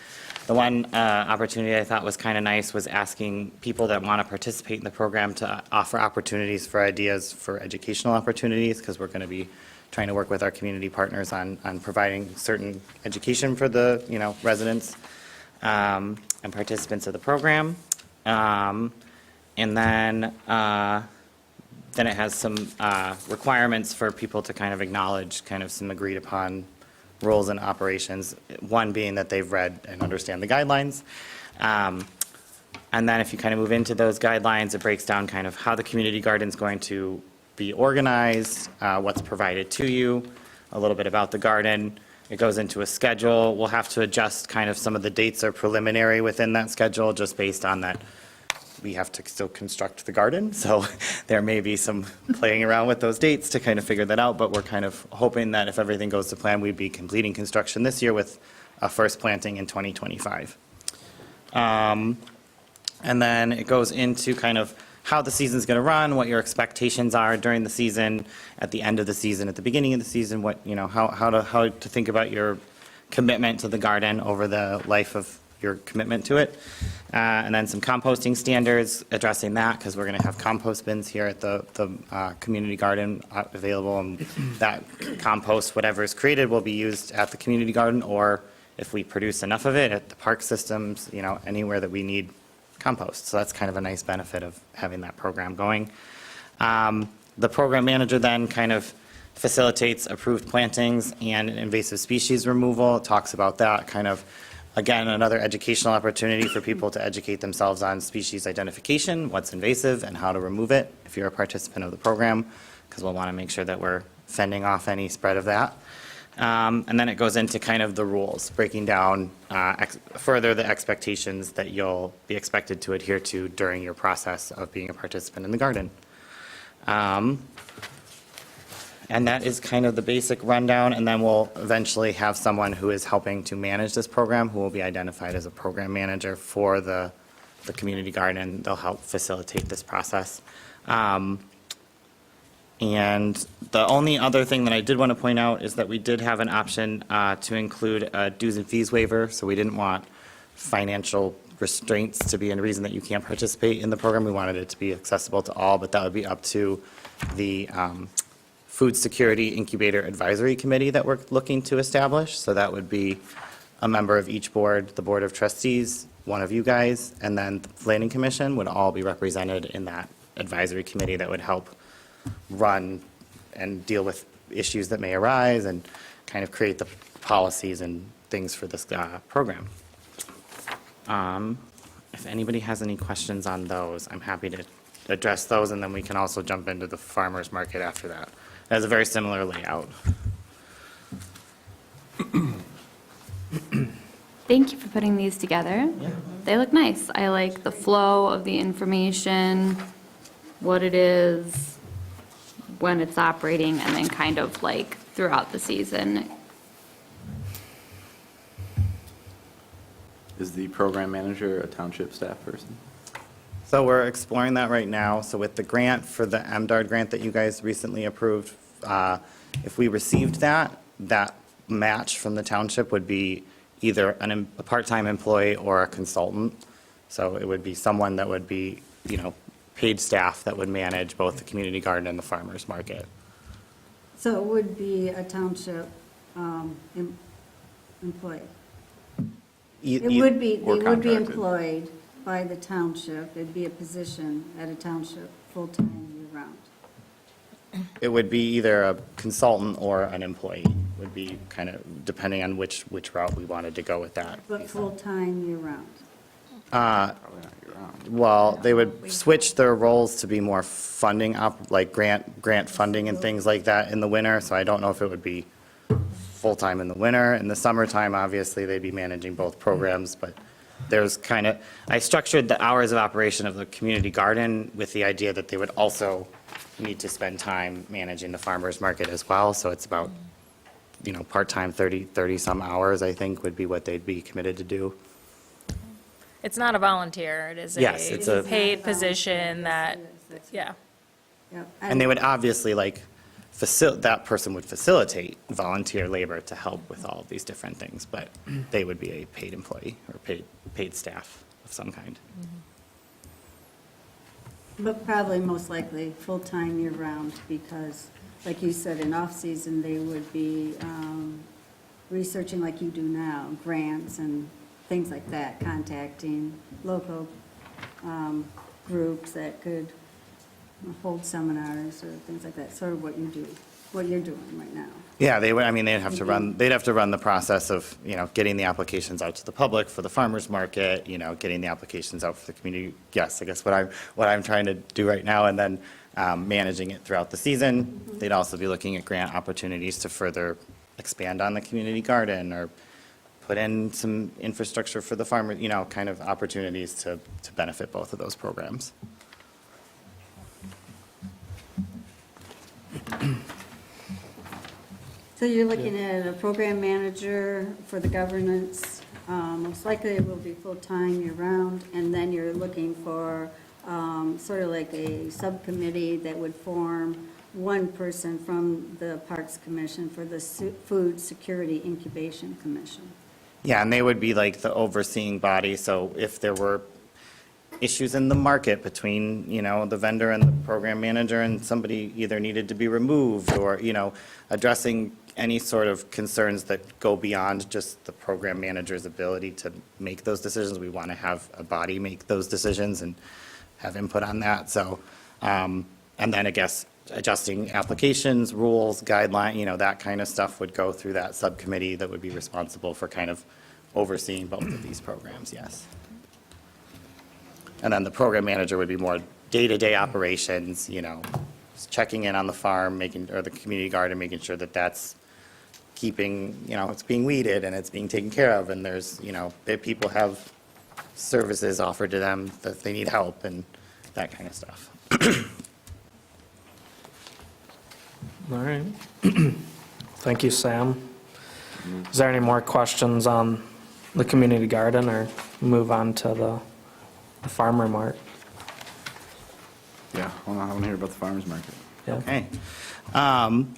The one opportunity I thought was kind of nice was asking people that want to participate in the program to offer opportunities for ideas for educational opportunities, because we're going to be trying to work with our community partners on providing certain education for the, residents and participants of the program. And then it has some requirements for people to kind of acknowledge kind of some agreed upon roles and operations, one being that they've read and understand the guidelines. And then if you kind of move into those guidelines, it breaks down kind of how the community garden is going to be organized, what's provided to you, a little bit about the garden. It goes into a schedule. We'll have to adjust kind of some of the dates are preliminary within that schedule, just based on that we have to still construct the garden. So there may be some playing around with those dates to kind of figure that out, but we're kind of hoping that if everything goes to plan, we'd be completing construction this year with a first planting in 2025. And then it goes into kind of how the season's going to run, what your expectations are during the season, at the end of the season, at the beginning of the season, what, how to think about your commitment to the garden over the life of your commitment to it. And then some composting standards, addressing that, because we're going to have compost bins here at the community garden available, and that compost, whatever is created, will be used at the community garden, or if we produce enough of it at the park systems, anywhere that we need compost. So that's kind of a nice benefit of having that program going. The program manager then kind of facilitates approved plantings and invasive species removal. It talks about that kind of, again, another educational opportunity for people to educate themselves on species identification, what's invasive, and how to remove it if you're a participant of the program, because we'll want to make sure that we're fending off any spread of that. And then it goes into kind of the rules, breaking down further the expectations that you'll be expected to adhere to during your process of being a participant in the garden. And that is kind of the basic rundown, and then we'll eventually have someone who is helping to manage this program, who will be identified as a program manager for the community garden. They'll help facilitate this process. And the only other thing that I did want to point out is that we did have an option to include a dues and fees waiver, so we didn't want financial restraints to be a reason that you can't participate in the program. We wanted it to be accessible to all, but that would be up to the Food Security Incubator Advisory Committee that we're looking to establish. So that would be a member of each board, the Board of Trustees, one of you guys, and then the Planning Commission would all be represented in that advisory committee that would help run and deal with issues that may arise and kind of create the policies and things for this program. If anybody has any questions on those, I'm happy to address those, and then we can also jump into the farmer's market after that. It has a very similar layout. Thank you for putting these together. They look nice. I like the flow of the information, what it is, when it's operating, and then kind of like throughout the season. Is the program manager a township staff person? So we're exploring that right now. So with the grant for the MDARD grant that you guys recently approved, if we received that, that match from the township would be either a part-time employee or a consultant. So it would be someone that would be, paid staff that would manage both the community garden and the farmer's market. So it would be a township employee. It would be, Or they would be contracted. employed by the township. It'd be a position at a township, full-time, year-round. It would be either a consultant or an employee, would be kind of depending on which route we wanted to go with that. But full-time, year-round. Probably not year-round. Well, they would switch their roles to be more funding like grant funding and things like that in the winter, so I don't know if it would be full-time in the winter. In the summertime, obviously, they'd be managing both programs, but there's I structured the hours of operation of the community garden with the idea that they would also need to spend time managing the farmer's market as well, so it's about, part-time, 30-some hours, I think, would be what they'd be committed to do. It's not a volunteer, it is Yes, it's a- paid position that, yeah. Yep. And they would obviously, that person would facilitate volunteer labor to help with all of these different things, but they would be a paid employee or paid staff of some kind. But probably most likely full-time year-round because, like you said, in off-season, they would be researching like you do now, grants and things like that, contacting local groups that could hold seminars or things like that, sort of what you do, what you're doing right now. Yeah, they'd have to run the process of, getting the applications out to the public for the farmer's market, getting the applications out for the community. Yes, I guess what I'm trying to do right now, and then managing it throughout the season. They'd also be looking at grant opportunities to further expand on the community garden or put in some infrastructure for the farmer, kind of opportunities to benefit both of those programs. So you're looking at a program manager for the governance, most likely it will be full-time year-round, and then you're looking for sort of like a subcommittee that would form one person from the Parks Commission for the Food Security Incubation Commission. Yeah, and they would be like the overseeing body, so if there were issues in the market between, the vendor and the program manager, and somebody either needed to be removed or, addressing any sort of concerns that go beyond just the program manager's ability to make those decisions. We want to have a body make those decisions and have input on that, so, and then I guess adjusting applications, rules, guideline, that kind of stuff would go through that subcommittee that would be responsible for kind of overseeing both of these programs, yes. And then the program manager would be more day-to-day operations, checking in on the farm, or the community garden, making sure that that's keeping, it's being weeded and it's being taken care of, and there's, that people have services offered to them that they need help and that kind of stuff. All right. Thank you, Sam. Is there any more questions on the community garden or move on to the farmer mart? Yeah, I want to hear about the farmer's market. Yeah. Okay.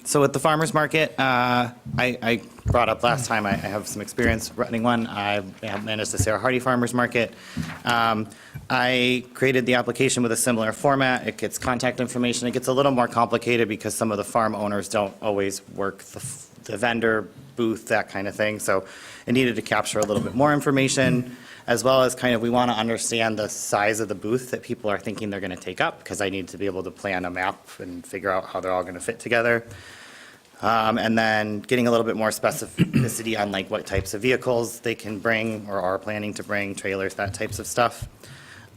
So with the farmer's market, I brought up last time, I have some experience running one. I managed the Sarah Hardy Farmer's Market. I created the application with a similar format. It gets contact information. It gets a little more complicated because some of the farm owners don't always work the vendor booth, that kind of thing. So it needed to capture a little bit more information, as well as kind of, we want to understand the size of the booth that people are thinking they're going to take up, because I need to be able to plan a map and figure out how they're all going to fit together. And then getting a little bit more specificity on like what types of vehicles they can bring or are planning to bring, trailers, that types of stuff.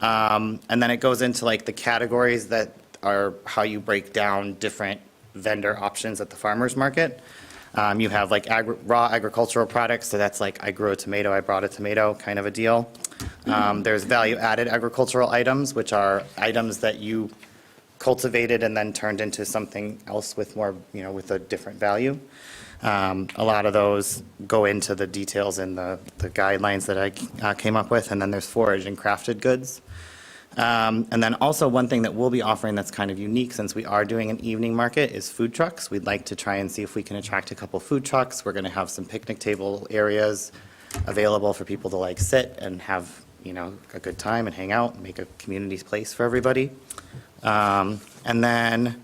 And then it goes into like the categories that are how you break down different vendor options at the farmer's market. You have like raw agricultural products, so that's like I grew a tomato, I brought a tomato kind of a deal. There's value-added agricultural items, which are items that you cultivated and then turned into something else with more, with a different value. A lot of those go into the details in the guidelines that I came up with, and then there's forage and crafted goods. And then also one thing that we'll be offering that's kind of unique, since we are doing an evening market, is food trucks. We'd like to try and see if we can attract a couple food trucks. We're going to have some picnic table areas available for people to like sit and have, a good time and hang out and make a community place for everybody. And then,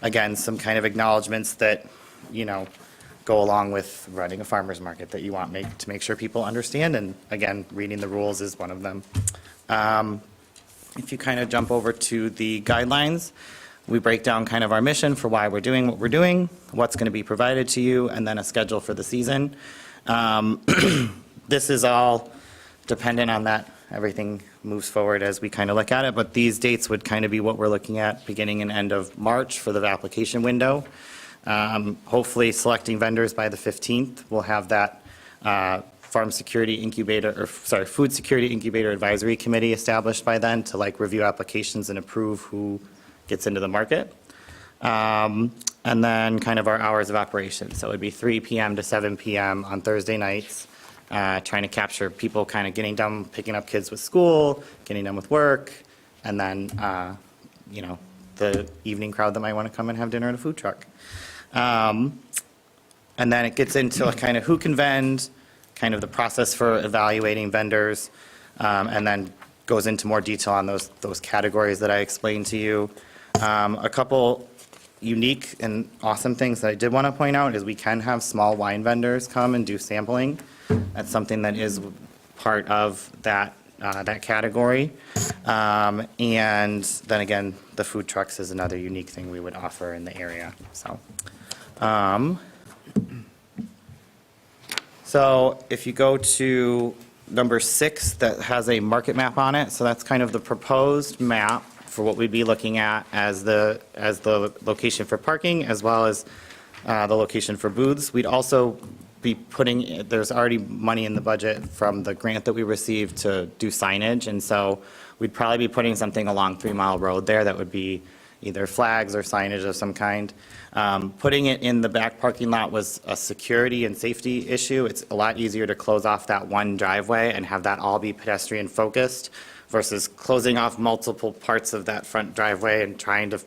again, some kind of acknowledgements that, go along with running a farmer's market that you want to make sure people understand. And again, reading the rules is one of them. If you kind of jump over to the guidelines, we break down kind of our mission for why we're doing what we're doing, what's going to be provided to you, and then a schedule for the season. This is all dependent on that. Everything moves forward as we kind of look at it, but these dates would kind of be what we're looking at, beginning and end of March for the application window. Hopefully selecting vendors by the 15th. We'll have that Food Security Incubator Advisory Committee established by then to review applications and approve who gets into the market. And then kind of our hours of operation. So it'd be 3 p.m. to 7 p.m. on Thursday nights, trying to capture people kind of getting done picking up kids with school, getting done with work, and then, the evening crowd that might want to come and have dinner at a food truck. And then it gets into kind of who can vend, kind of the process for evaluating vendors, and then goes into more detail on those categories that I explained to you. A couple unique and awesome things that I did want to point out is we can have small wine vendors come and do sampling. That's something that is part of that category. And then again, the food trucks is another unique thing we would offer in the area. So if you go to number 6, that has a market map on it. So that's kind of the proposed map for what we'd be looking at as the location for parking, as well as the location for booths. We'd also be there's already money in the budget from the grant that we received to do signage, and so we'd probably be putting something along 3 Mile Road there that would be either flags or signage of some kind. Putting it in the back parking lot was a security and safety issue. It's a lot easier to close off that one driveway and have that all be pedestrian focused versus closing off multiple parts of that front driveway and trying to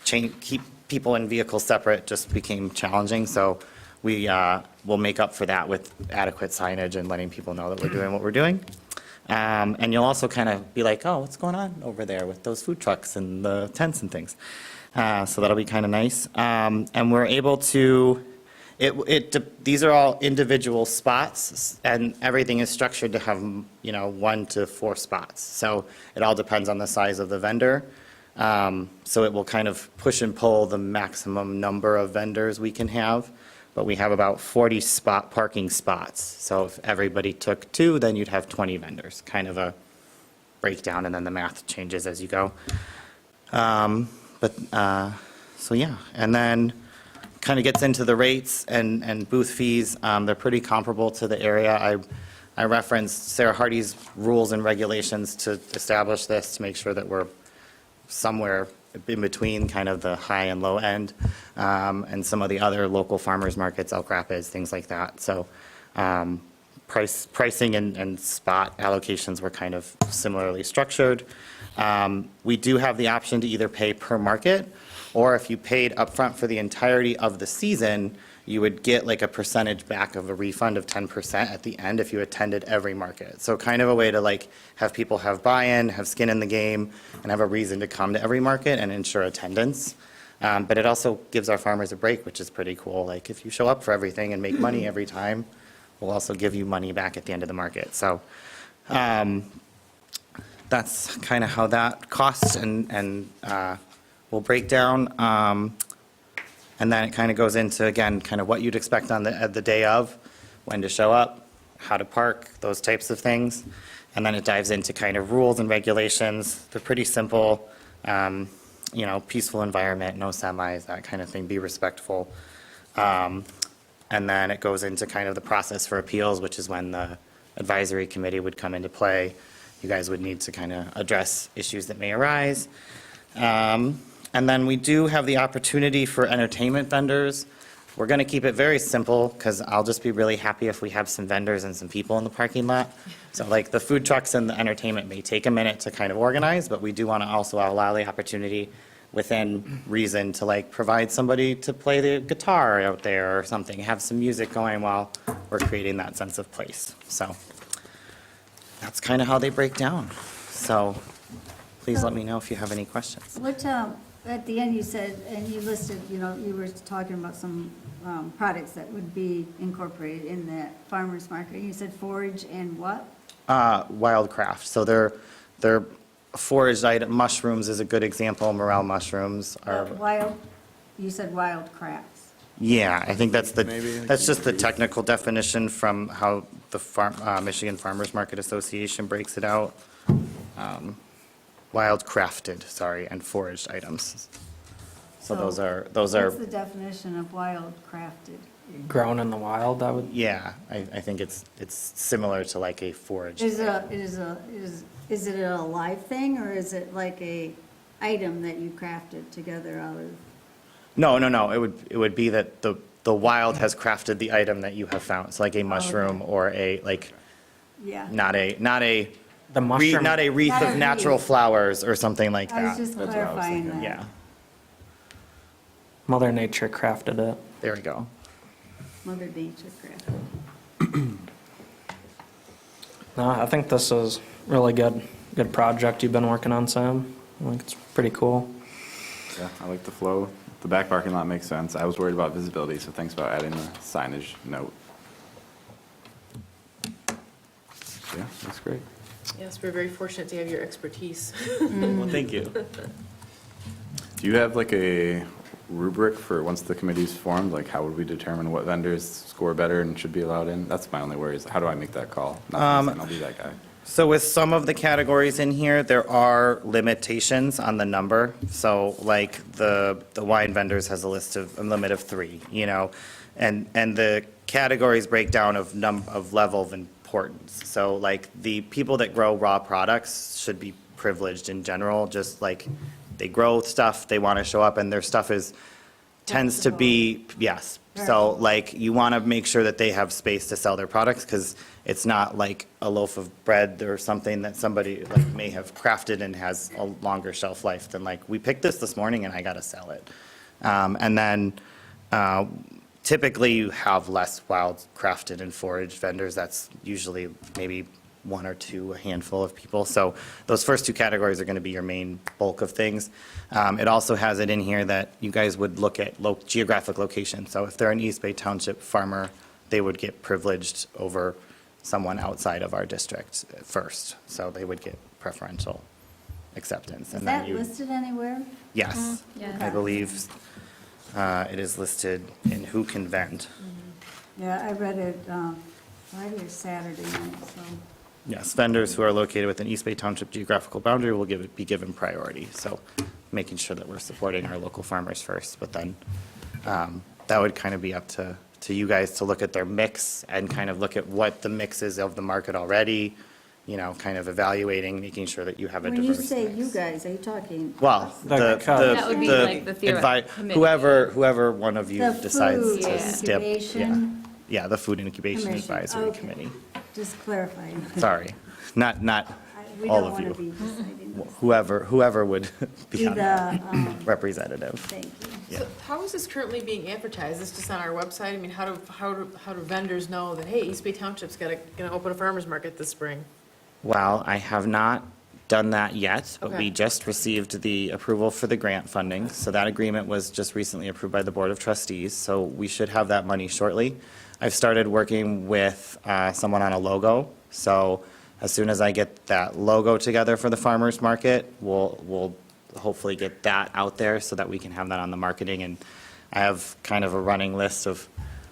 keep people in vehicles separate just became challenging. So we will make up for that with adequate signage and letting people know that we're doing what we're doing. And you'll also kind of be like, oh, what's going on over there with those food trucks and the tents and things. So that'll be kind of nice. And we're able to, these are all individual spots, and everything is structured to have, 1 to 4 spots. So it all depends on the size of the vendor. So it will kind of push and pull the maximum number of vendors we can have. But we have about 40 parking spots. So if everybody took 2, then you'd have 20 vendors, kind of a breakdown, and then the math changes as you go. So yeah, and then kind of gets into the rates and booth fees. They're pretty comparable to the area. I referenced Sarah Hardy's rules and regulations to establish this, to make sure that we're somewhere in between kind of the high and low end, and some of the other local farmers markets, Elk Rapids, things like that. So pricing and spot allocations were kind of similarly structured. We do have the option to either pay per market, or if you paid upfront for the entirety of the season, you would get like a percentage back of a refund of 10% at the end if you attended every market. So kind of a way to have people have buy-in, have skin in the game, and have a reason to come to every market and ensure attendance. But it also gives our farmers a break, which is pretty cool. Like if you show up for everything and make money every time, we'll also give you money back at the end of the market. So that's kind of how that costs and will break down. And then it kind of goes into, again, kind of what you'd expect on the day of, when to show up, how to park, those types of things. And then it dives into kind of rules and regulations. They're pretty simple, peaceful environment, no semis, that kind of thing, be respectful. And then it goes into kind of the process for appeals, which is when the advisory committee would come into play. You guys would need to kind of address issues that may arise. And then we do have the opportunity for entertainment vendors. We're going to keep it very simple because I'll just be really happy if we have some vendors and some people in the parking lot. So like the food trucks and the entertainment may take a minute to kind of organize, but we do want to also allow the opportunity within reason to like provide somebody to play the guitar out there or something, have some music going while we're creating that sense of place. So that's kind of how they break down. So please let me know if you have any questions. What, at the end you said, and you listed, you know, you were talking about some products that would be incorporated in that farmer's market. You said forage and what? Wildcraft, so they're foraged item, mushrooms is a good example, morel mushrooms are, Wild, you said wild crafts. yeah, I think that's Maybe, like, that's just the technical definition from how the Michigan Farmers Market Association breaks it out. Wildcrafted, sorry, and foraged items. So those are, What's the definition of wild crafted? Grown in the wild, I would, yeah, I think it's similar to like a foraged. Is it a live thing, or is it like a item that you crafted together out of? No, it would be that the wild has crafted the item that you have found. It's like a mushroom or a, like, Yeah. not a the mushroom. not a wreath Not a of natural wreath. flowers or something like I was that. just That's what I was clarifying thinking. that. Yeah, Mother Nature crafted it. there we go. Mother Nature crafted. No, I think this is really good project you've been working on, Sam. I think it's pretty cool. Yeah, I like the flow. The back parking lot makes sense. I was worried about visibility, so thanks about adding the signage note. Yeah, that's great. Yes, we're very fortunate to have your expertise. Well, thank you. Do you have like a rubric for once the committee's formed? Like how would we determine what vendors score better and should be allowed in? That's my only worry is how do I make that call? Not saying I'll be that guy. So with some of the categories in here, there are limitations on the number. So like the wine vendors has a list of, a limit of 3, you know, and the categories break down of level of importance. So like the people that grow raw products should be privileged in general, just like they grow stuff, they want to show up, and their stuff tends to be, yes. So like you want to make sure that they have space to sell their products because it's not like a loaf of bread or something that somebody like may have crafted and has a longer shelf life than like, we picked this morning and I got to sell it. And then typically you have less wild crafted and foraged vendors. That's usually maybe 1 or 2, a handful of people. So those first 2 categories are going to be your main bulk of things. It also has it in here that you guys would look at geographic location. So if they're an East Bay Township farmer, they would get privileged over someone outside of our district first. So they would get preferential acceptance. Is And then that you, listed anywhere? yes, yes. I believe it is listed in who can vend. Yeah, I read it Friday or Saturday night, so. Yes, vendors who are located within East Bay Township geographical boundary will be given priority. So making sure that we're supporting our local farmers first, but then that would kind of be up to you guys to look at their mix and kind of look at what the mix is of the market already, you know, kind of evaluating, making sure that you have a When you diverse say mix. you guys, are you talking? Well, That would be like the advi- whoever one of you The decides food to step. Yeah, incubation yeah, the Food Incubation Commission, Advisory okay. Committee. Just clarifying. Sorry, not We all don't of want you. to be deciding this. Whoever would be Be on the, that representative. thank you. Yeah. So how is this currently being advertised? Is this just on our website? I mean, how do vendors know that, hey, East Bay Township's gonna open a farmer's market this spring? Well, I have not done that yet, but we Okay. just received the approval for the grant funding. So that agreement was just recently approved by the Board of Trustees, so we should have that money shortly. I've started working with someone on a logo, so as soon as I get that logo together for the farmer's market, we'll hopefully get that out there so that we can have that on the marketing. And I have kind of a running list of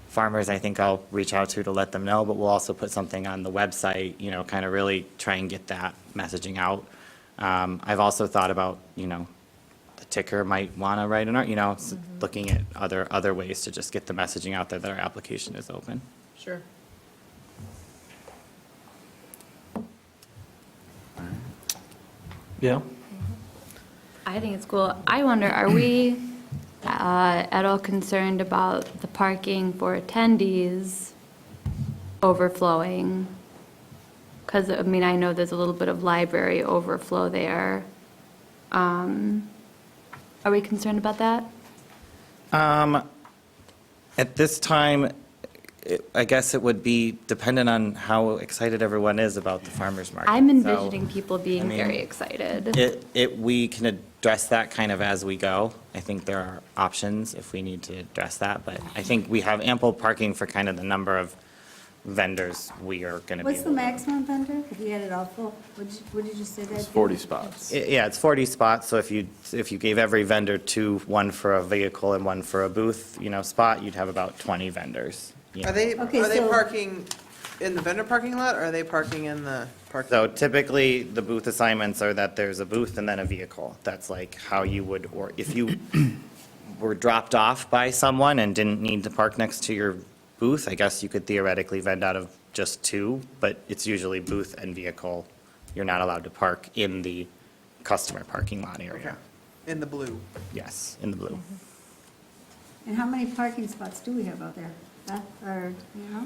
farmers I think I'll reach out to let them know, but we'll also put something on the website, you know, kind of really try and get that messaging out. I've also thought about, you know, the ticker might want to write an art, you know, looking at other ways to just get the messaging out there that our application is open. Sure. Yeah. I I think it's cool. I wonder, are we at all concerned about the parking for attendees overflowing? Because, I mean, I know there's a little bit of library overflow there. Are we concerned about that? At this time, I guess it would be dependent on how excited everyone is about the farmer's market. I'm So, envisioning people being I mean, very excited. We can address that kind of as we go. I think there are options if we need to address that, but I think we have ample parking for kind of the number of vendors we are going to be. What's the maximum vendor? If you had it all full, would you just say that? It's 40 spots. Yeah, it's 40 spots, so if you gave every vendor two, one for a vehicle and one for a booth, spot, you'd have about 20 vendors. Are they Okay, so- parking in the vendor parking lot, or are they parking in the parking? So typically, the booth assignments are that there's a booth and then a vehicle. That's like how you would, or if you were dropped off by someone and didn't need to park next to your booth, I guess you could theoretically vend out of just two, but it's usually booth and vehicle. You're not allowed to park in the customer parking lot Okay, area. in the blue. Yes, in the blue. And how many parking spots do we have out there? Or, or,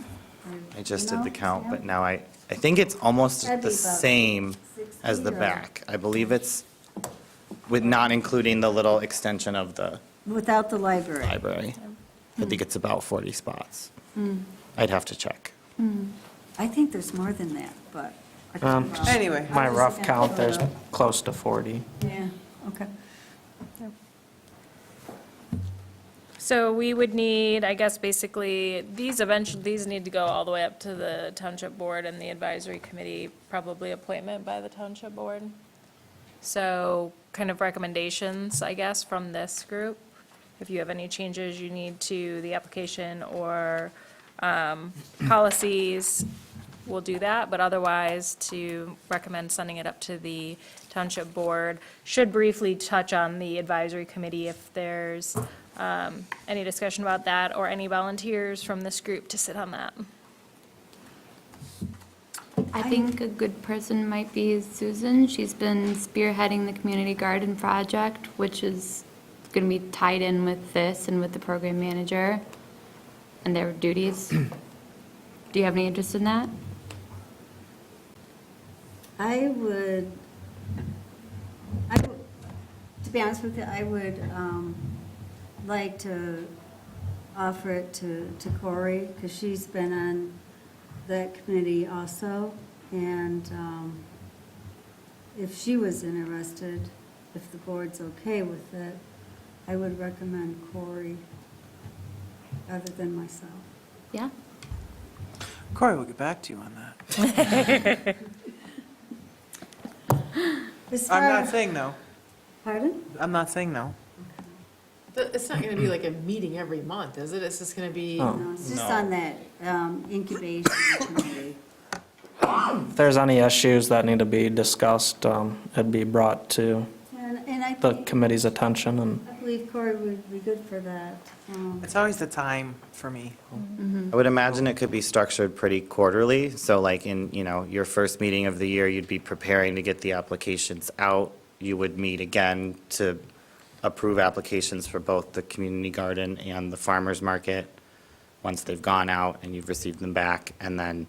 I just you did the know, count, Sam? but now I think it's almost That'd the be about same as 60 the or- back. I believe it's with not including the little extension of the Without the library? library. I think it's about 40 spots. I'd have to check. I think there's more than that, but. I could Um, be wrong. Anyway. My I was rough gonna count, throw it there's up. close to 40. Yeah, okay. So we would need, I guess, basically, these need to go all the way up to the township board and the advisory committee, probably appointment by the township board. So kind of recommendations, I guess, from this group. If you have any changes you need to the application or policies, we'll do that. But otherwise, to recommend sending it up to the township board. Should briefly touch on the advisory committee if there's any discussion about that, or any volunteers from this group to sit on that. I think a good person might be Susan. She's been spearheading the community garden project, which is going to be tied in with this and with the program manager and their duties. Do you have any interest in that? To be honest with you, I would like to offer it to Corey, because she's been on that committee also, and if she was interested, if the board's okay with it, I would recommend Corey other than myself. Yeah? Corey, we'll get back to you on that. As I'm far- not saying no. Pardon? I'm not saying no. It's not gonna be like a meeting every month, is it? It's just gonna be, Oh. No, it's just on that incubation committee. If there's any issues that need to be discussed, it'd be brought to And I the think, committee's attention, and I believe Corey would be good for that. It's always the time for me. I would imagine it could be structured pretty quarterly, so like in, your first meeting of the year, you'd be preparing to get the applications out. You would meet again to approve applications for both the community garden and the farmer's market, once they've gone out and you've received them back. And then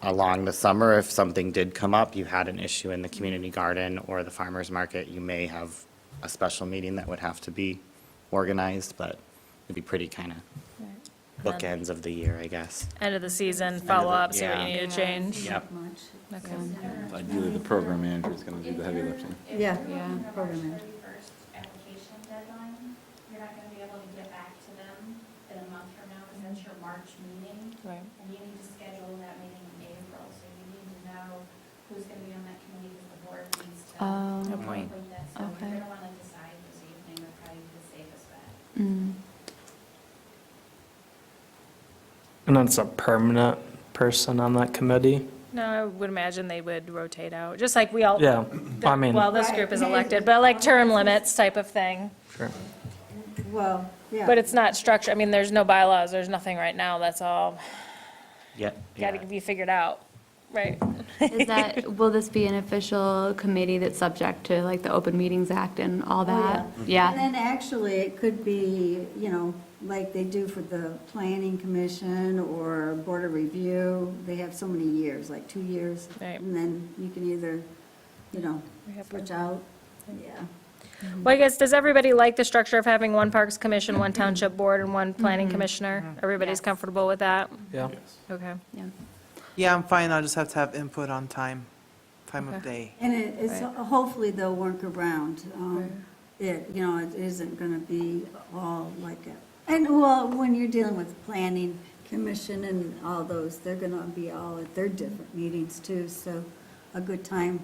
along the summer, if something did come up, you had an issue in the community garden or the farmer's market, you may have a special meeting that would have to be organized, but it'd be pretty kind of bookends of the year, I guess. End of the season, follow up, see what you yeah. need to change. Yep. Okay. Ideally, the program manager is going to do the heavy lifting. Yeah, Yeah. program manager. 31st application deadline, you're not going to be able to get back to them in a month from now, because that's your March meeting. Right. And you need to schedule that meeting in April, so you need to know who's going to be on that committee, because the board needs to. Oh. Good point. approve that. So Okay. you're going to want to decide this evening, or probably the safest bet. and it's a permanent person on that committee. No, I would imagine they would rotate out, just like we all. Yeah, I mean, Well, this group is elected, but like term limits type of thing. sure. Well, yeah. But it's not structured, I mean, there's no bylaws, there's nothing right now, that's all, Yeah. got to be figured out. Right. Is that, will this be an official committee that's subject to like the Open Meetings Act and all that? And Yeah, then actually, it could be, you know, like they do for the planning commission or board of review, they have so many years, like 2 years. Right. And then you can either, you know, We have switch out, yeah. Well, I guess, does everybody like the structure of having one Parks Commission, one Township Board, and one Planning Commissioner? Everybody's Yes. comfortable with that? Yeah. Okay. yeah. Yeah, I'm fine, I'll just have to have input on time of Okay. day. And it's, Right. hopefully they'll work around, it, you know, it isn't gonna be all like it. And, well, when you're dealing with planning commission and all those, they're gonna be all at their different meetings too, so a good time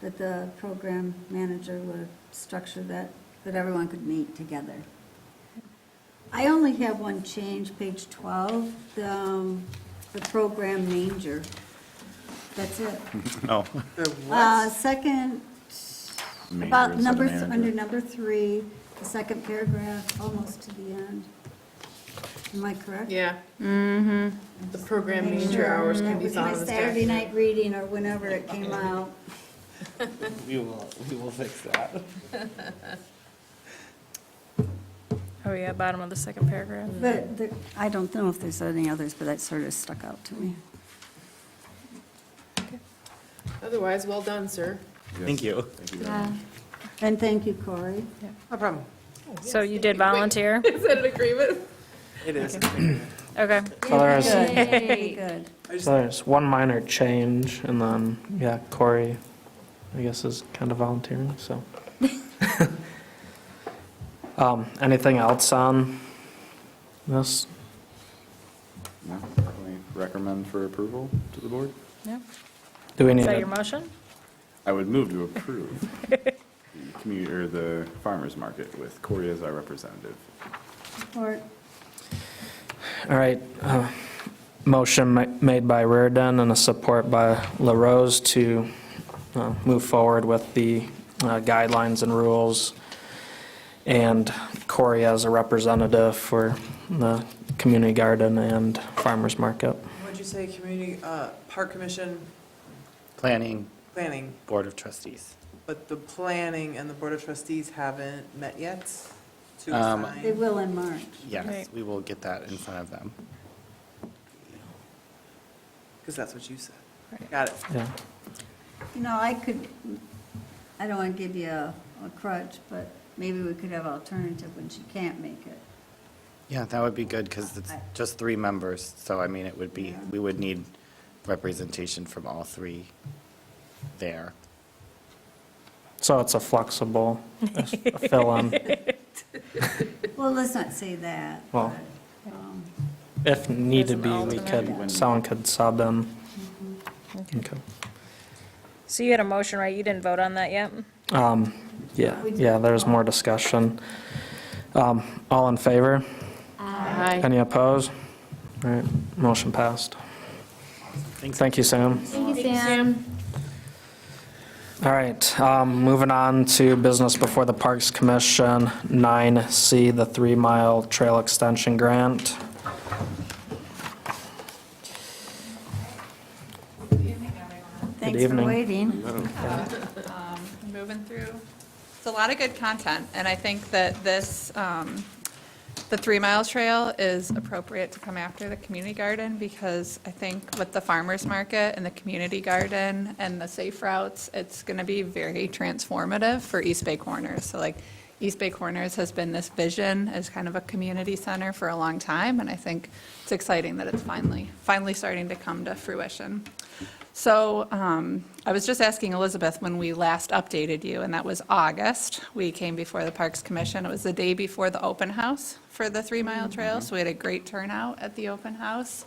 that the program manager would structure that everyone could meet together. I only have one change, page 12, the program manger. That's it. Oh, The what? Second, Manger about instead of number, manager. under number 3, the second paragraph, almost to the end. Am I correct? Yeah. Mm-hmm. The program manager hours can be It was found my in the staff. Saturday night reading or whenever it came out. we will fix that. Oh, yeah, bottom of the second paragraph. But I don't know if there's any others, but that sort of stuck out to me. Otherwise, well done, sir. Thank you. Thank you very Yeah. much. And thank you, Corey. No problem. So you did volunteer? Is that an agreement? It is. Okay. So there's, Very good. so there's one minor change, and then, yeah, Corey, I guess, is kind of volunteering, so. Anything else on this? No, definitely recommend for approval to the board. Yeah. Do we Is need that your to, motion? I would move to approve the community, or the farmer's market with Corey as our representative. Or, all right, motion made by Reardon and a support by LaRose to move forward with the guidelines and rules, and Corey as a representative for the community garden and farmer's market. What'd you say, community, park commission, Planning planning, Board of Trustees. but the planning and the board of trustees haven't met yet to Um, assign? they will in March. Yes, Right. we will get that in front of them. Because that's what you said. Got it. Yeah. You know, I don't want to give you a crutch, but maybe we could have alternative when she can't make it. Yeah, that would be good, because it's just 3 members, so I mean, it would be, we would need representation from all 3 there. So it's a flexible fill-in, Well, let's not say that. Well, but, if needed be, As an we alternate. could, someone could sub in. Okay. So you had a motion, right? You didn't vote on that yet? Yeah, there's more discussion. All in favor? Aye. Any opposed? All right, motion passed. Thank you, Sam. Thank you, Sam. All right, moving on to business before the Parks Commission, 9C, the 3-mile trail extension grant. Thanks for evening. waiting. Moving through. It's a lot of good content, and I think that this, the 3 Mile Trail is appropriate to come after the community garden, because I think with the farmer's market and the community garden and the safe routes, it's going to be very transformative for East Bay Corners. So like, East Bay Corners has been this vision as kind of a community center for a long time, and I think it's exciting that it's finally starting to come to fruition. So I was just asking Elizabeth when we last updated you, and that was August. We came before the Parks Commission. It was the day before the open house for the 3 Mile Trail, so we had a great turnout at the open house.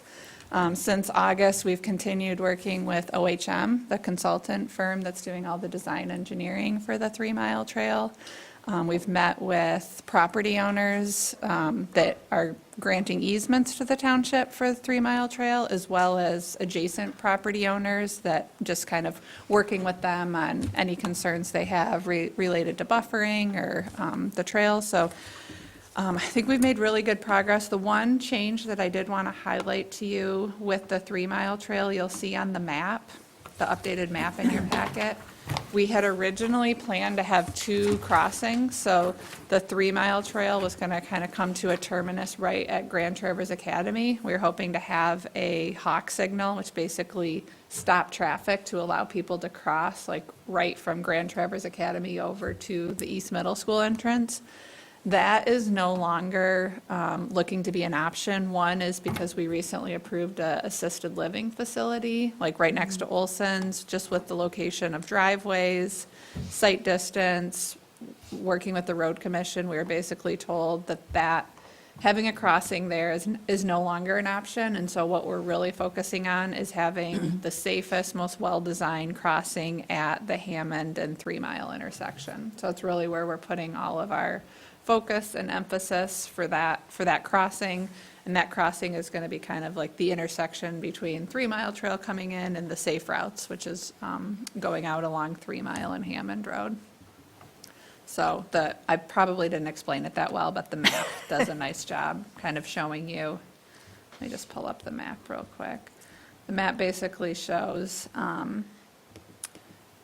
Since August, we've continued working with OHM, the consultant firm that's doing all the design engineering for the 3 Mile Trail. We've met with property owners that are granting easements to the township for the 3 Mile Trail, as well as adjacent property owners that just kind of working with them on any concerns they have related to buffering or the trail. So I think we've made really good progress. The one change that I did want to highlight to you with the 3 Mile Trail, you'll see on the map, the updated map in your packet. We had originally planned to have 2 crossings, so the 3 Mile Trail was going to kind of come to a terminus right at Grand Traverse Academy. We were hoping to have a hawk signal, which basically stop traffic to allow people to cross, like, right from Grand Traverse Academy over to the East Middle School entrance. That is no longer looking to be an option. One is because we recently approved a assisted living facility, like right next to Olson's, just with the location of driveways, site distance, working with the road commission, we were basically told that having a crossing there is no longer an option. And so what we're really focusing on is having the safest, most well-designed crossing at the Hammond and 3 Mile intersection. So it's really where we're putting all of our focus and emphasis for that crossing. And that crossing is going to be kind of like the intersection between 3 Mile Trail coming in and the safe routes, which is going out along 3 Mile and Hammond Road. So I probably didn't explain it that well, but the map does a nice job kind of showing you. Let me just pull up the map real quick. The map basically shows,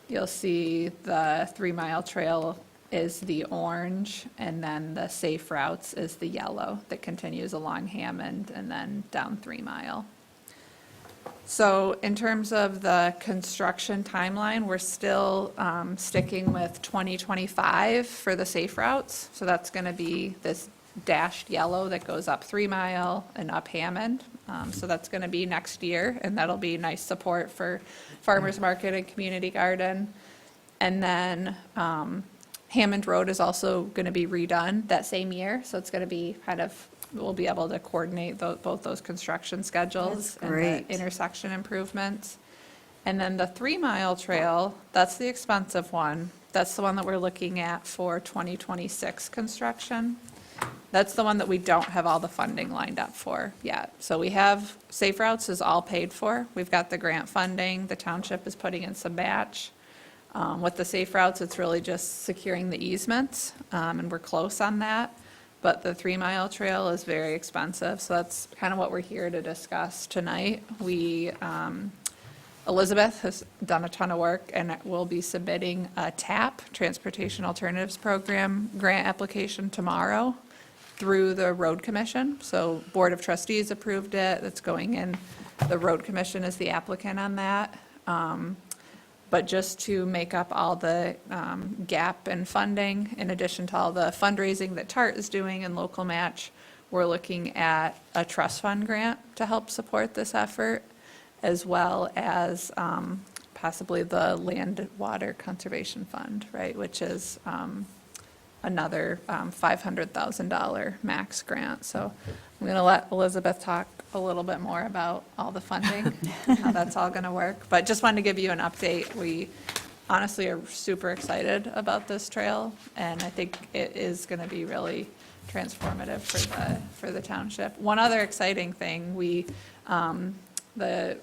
you'll see the 3 Mile Trail is the orange, and then the safe routes is the yellow that continues along Hammond and then down 3 Mile. So in terms of the construction timeline, we're still sticking with 2025 for the safe routes. So that's going to be this dashed yellow that goes up 3 Mile and up Hammond. So that's going to be next year, and that'll be nice support for farmers market and community garden. And then Hammond Road is also going to be redone that same year, so it's going to be kind of, we'll be able to coordinate both those construction schedules and the intersection improvements. And then the 3 Mile Trail, that's the expensive one. That's the one that we're looking at for 2026 construction. That's the one that we don't have all the funding lined up for yet. So we have, Safe Routes is all paid for. We've got the grant funding. The township is putting in some match. With the safe routes, it's really just securing the easements, and we're close on that. But the 3 Mile Trail is very expensive, so that's kind of what we're here to discuss tonight. Elizabeth has done a ton of work, and we'll be submitting a TAP, Transportation Alternatives Program, grant application tomorrow through the Road Commission. So Board of Trustees approved it, that's going in. The Road Commission is the applicant on that. But just to make up all the gap in funding, in addition to all the fundraising that TART is doing and local match, we're looking at a trust fund grant to help support this effort, as well as possibly the Land Water Conservation Fund, right, which is another $500,000 max grant. So I'm going to let Elizabeth talk a little bit more about all the funding, how that's all going to work. But just wanted to give you an update. We honestly are super excited about this trail, and I think it is going to be really transformative for the township. One other exciting thing, the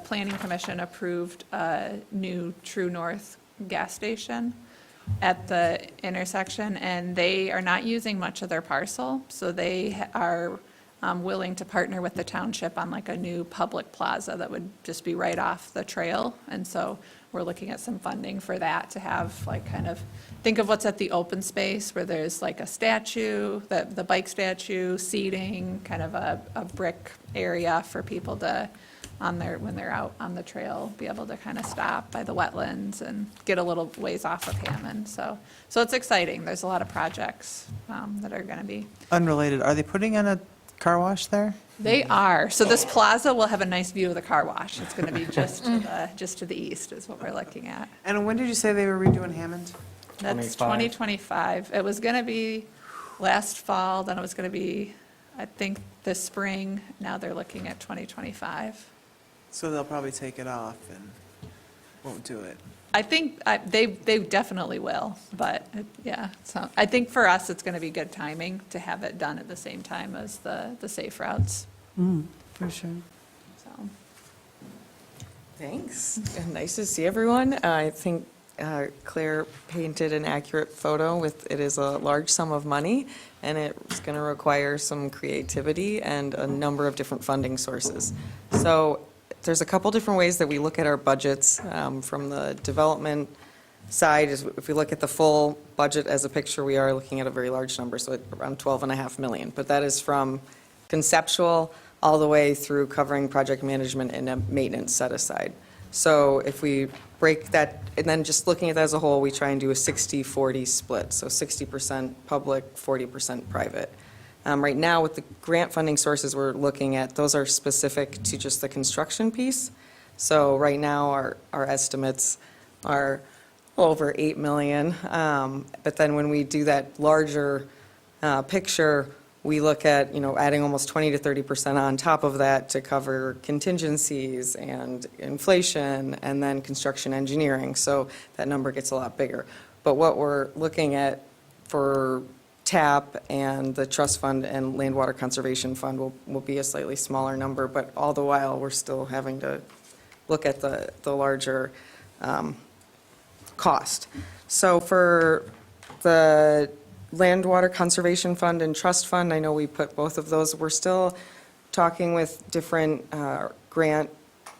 Planning Commission approved a new True North gas station at the intersection, and they are not using much of their parcel, so they are willing to partner with the township on like a new public plaza that would just be right off the trail. And so we're looking at some funding for that to have like kind of, think of what's at the open space where there's like a statue, the bike statue, seating, kind of a brick area for people to, when they're out on the trail, be able to kind of stop by the wetlands and get a little ways off of Hammond. So it's exciting. There's a lot of projects that are going to be. Unrelated, are they putting in a car wash there? They are. So this plaza will have a nice view of the car wash. It's going to be just to the east is what we're looking at. And when did you say they were redoing Hammond? That's 25. 2025. It was going to be last fall, then it was going to be, I think, this spring. Now they're looking at 2025. So they'll probably take it off and won't do it. I think they definitely will, but yeah. So I think for us, it's going to be good timing to have it done at the same time as the safe routes. For sure. So Thanks. And nice to see everyone. I think Claire painted an accurate photo with, it is a large sum of money, and it's going to require some creativity and a number of different funding sources. So there's a couple different ways that we look at our budgets. From the development side, is if we look at the full budget as a picture, we are looking at a very large number, so around 12.5 million. But that is from conceptual all the way through covering project management and a maintenance set aside. So if we break that, and then just looking at that as a whole, we try and do a 60-40 split, so 60% public, 40% private. Right now, with the grant funding sources we're looking at, those are specific to just the construction piece. So right now, our estimates are over 8 million. But then when we do that larger picture, we look at, adding almost 20 to 30% on top of that to cover contingencies and inflation, and then construction engineering. So that number gets a lot bigger. But what we're looking at for TAP and the trust fund and land water conservation fund will be a slightly smaller number, but all the while, we're still having to look at the larger cost. So for the Land Water Conservation Fund and Trust Fund, I know we put both of those. We're still talking with different grant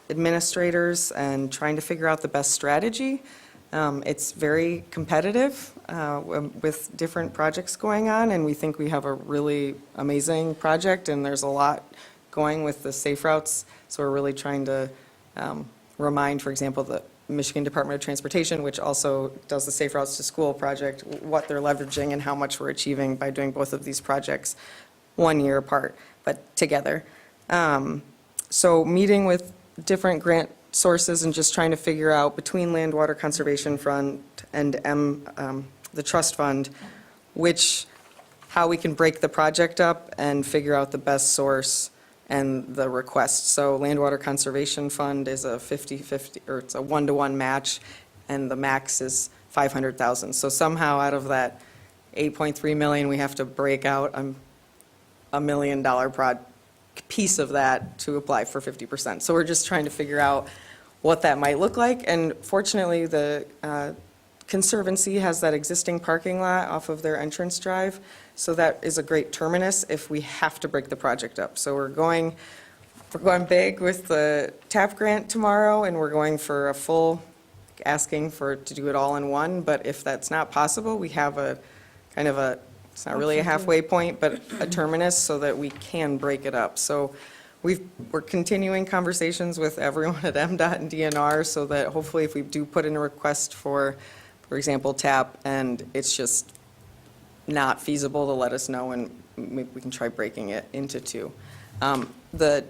administrators and trying to figure out the best strategy. It's very competitive with different projects going on, and we think we have a really amazing project, and there's a lot going with the safe routes. So we're really trying to remind, for example, the Michigan Department of Transportation, which also does the Safe Routes to School project, what they're leveraging and how much we're achieving by doing both of these projects 1 year apart, but together. So meeting with different grant sources and just trying to figure out between Land Water Conservation Fund and the Trust Fund, how we can break the project up and figure out the best source and the request. So Land Water Conservation Fund is a 50-50, or it's a 1-to-1 match, and the max is 500,000. So somehow out of that 8.3 million, we have to break out a $1 million piece of that to apply for 50%. So we're just trying to figure out what that might look like. And fortunately, the Conservancy has that existing parking lot off of their entrance drive. So that is a great terminus if we have to break the project up. So we're going big with the TAP grant tomorrow, and we're going for a full, asking to do it all in one. But if that's not possible, we have a kind of it's not really a halfway point, but a terminus so that we can break it up. So we're continuing conversations with everyone at MDOT and DNR so that hopefully if we do put in a request for example, TAP, and it's just not feasible, to let us know, and we can try breaking it into two. The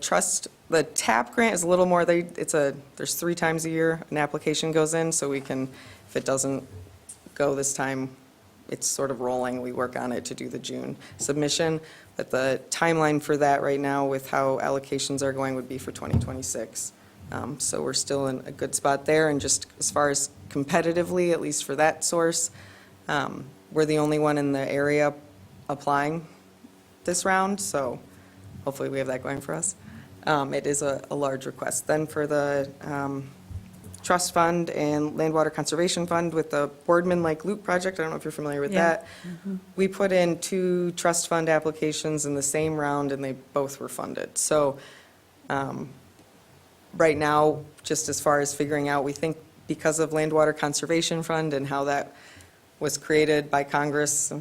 TAP grant is a little more, there's 3 times a year an application goes in, so we can, if it doesn't go this time, it's sort of rolling, we work on it to do the June submission, but the timeline for that right now with how allocations are going would be for 2026. So we're still in a good spot there, and just as far as competitively, at least for that source, we're the only one in the area applying this round, so hopefully we have that going for us. It is a large request. Then for the Trust Fund and Land Water Conservation Fund with the Boardman Lake Loop project, I don't know if you're familiar with that. We put in 2 trust fund applications in the same round, and they both were funded. So right now, just as far as figuring out, we think because of Land Water Conservation Fund and how that was created by Congress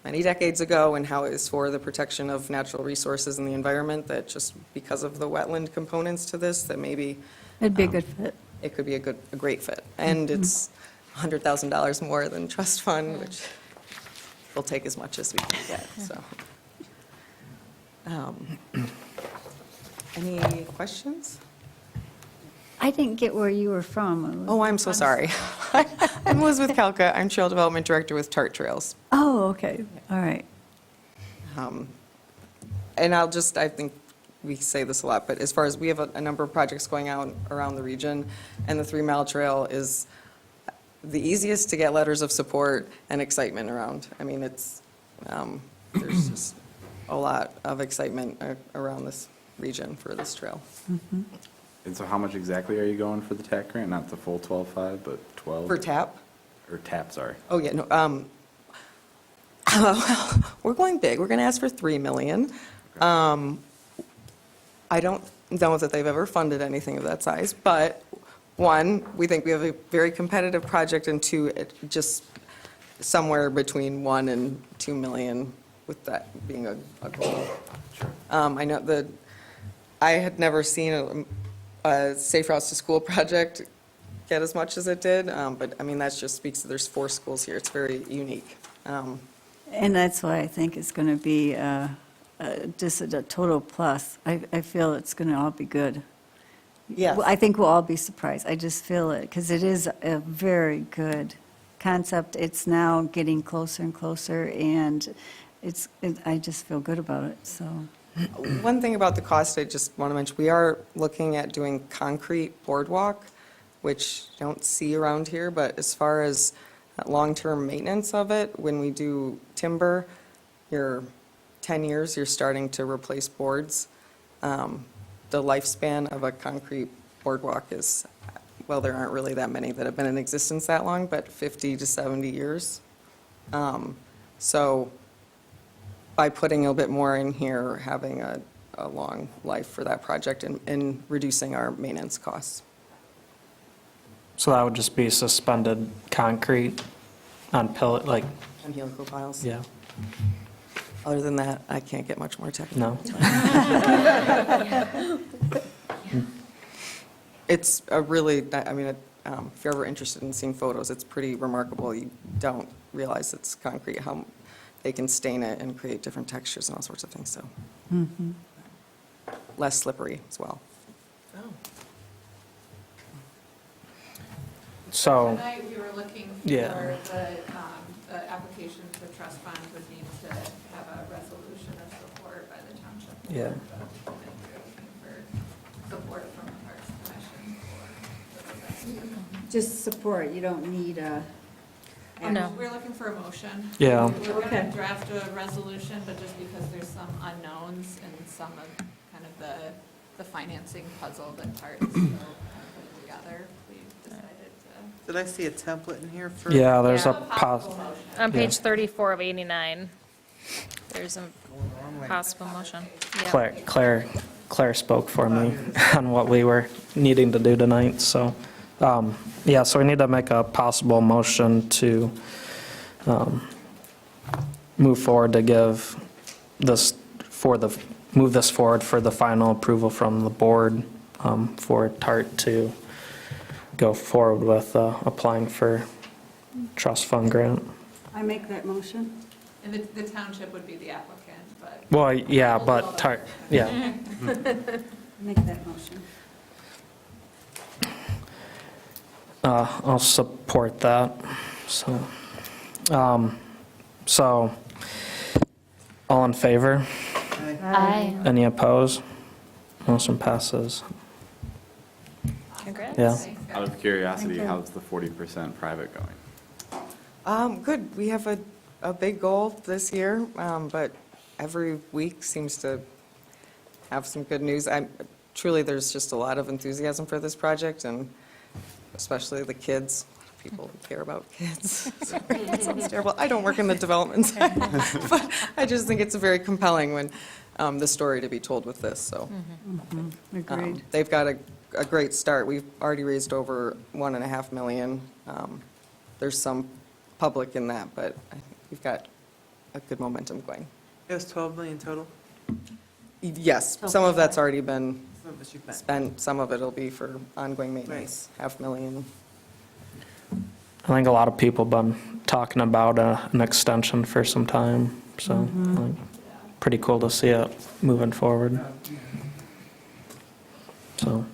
many decades ago, and how it is for the protection of natural resources and the environment, that just because of the wetland components to this, that maybe It'd be a good fit. it could be a great fit. And it's $100,000 more than trust fund, which we'll take as much as we can get, so. Any questions? I didn't get where you were from. Oh, I'm so sorry. I'm Elizabeth Kalka. I'm Trail Development Director with Tart Trails. Oh, okay, all right. And I think we say this a lot, but as far as we have a number of projects going on around the region, and the 3 Mile Trail is the easiest to get letters of support and excitement around. I mean, there's just a lot of excitement around this region for this trail. And so how much exactly are you going for the TAP grant? Not the full 12.5, but 12? For TAP? Or TAP, sorry. Oh, yeah, no, we're going big. We're going to ask for 3 million. I don't know that they've ever funded anything of that size, but one, we think we have a very competitive project, and two, it just somewhere between 1 and 2 million, with that being a goal. I know I had never seen a Safe Routes to School project get as much as it did, but I mean, that just speaks to, there's 4 schools here. It's very unique. And that's why I think it's going to be just a total plus. I feel it's going to all be good. Yes. I think we'll all be surprised. I just feel it, because it is a very good concept. It's now getting closer and closer, and I just feel good about it, so. One thing about the cost, I just want to mention, we are looking at doing concrete boardwalk, which you don't see around here, but as far as long-term maintenance of it, when we do timber, you're 10 years, you're starting to replace boards. The lifespan of a concrete boardwalk is, well, there aren't really that many that have been in existence that long, but 50 to 70 years. So by putting a little bit more in here, we're having a long life for that project and reducing our maintenance costs. So that would just be suspended concrete on pillar, like, On helical piles. yeah, Other than that, I can't get much more technical. no? It's a really, I mean, if you're ever interested in seeing photos, it's pretty remarkable. You don't realize it's concrete, how they can stain it and create different textures and all sorts of things, so. Less slippery as well. So, Tonight, we were looking Yeah. for the application for trust fund would need to have a resolution of support by the township board. Yeah. But I think we're looking for support from the Parks Commission for. Just support, you don't need a. No. We're looking for a motion. Yeah. We're going Okay. to draft a resolution, but just because there's some unknowns and some of kind of the financing puzzle that parts are kind of putting together, we decided to. Did I see a template in here for? yeah, there's Yeah. a Possible motion. On Yeah. page 34 of 89, there's a possible motion. Yeah. Claire spoke for me on what we were needing to do tonight, so, yeah, so we need to make a possible motion to move forward to give this, move this forward for the final approval from the board for TART to go forward with applying for trust fund grant. I make that motion. And the township would be the applicant, but. Well, yeah, but TART, yeah. Make that motion. I'll support that, so, all in favor? Aye. Any opposed? Motion passes. Congrats. Yeah. Out of curiosity, how's the 40% private going? Good. We have a big goal this year, but every week seems to have some good news. Truly, there's just a lot of enthusiasm for this project, and especially the kids. A lot of people care about kids. Sorry, that sounds terrible. I don't work in the development side, but I just think it's very compelling when the story to be told with this, so. Agreed. They've got a great start. We've already raised over 1.5 million. There's some public in that, but I think we've got a good momentum going. It was 12 million total? Yes, some of that's already been Some of us you've met. spent, some of it'll be for ongoing maintenance, 500,000. I think a lot of people been talking about an extension for some time, so like, pretty cool to see it moving forward. So,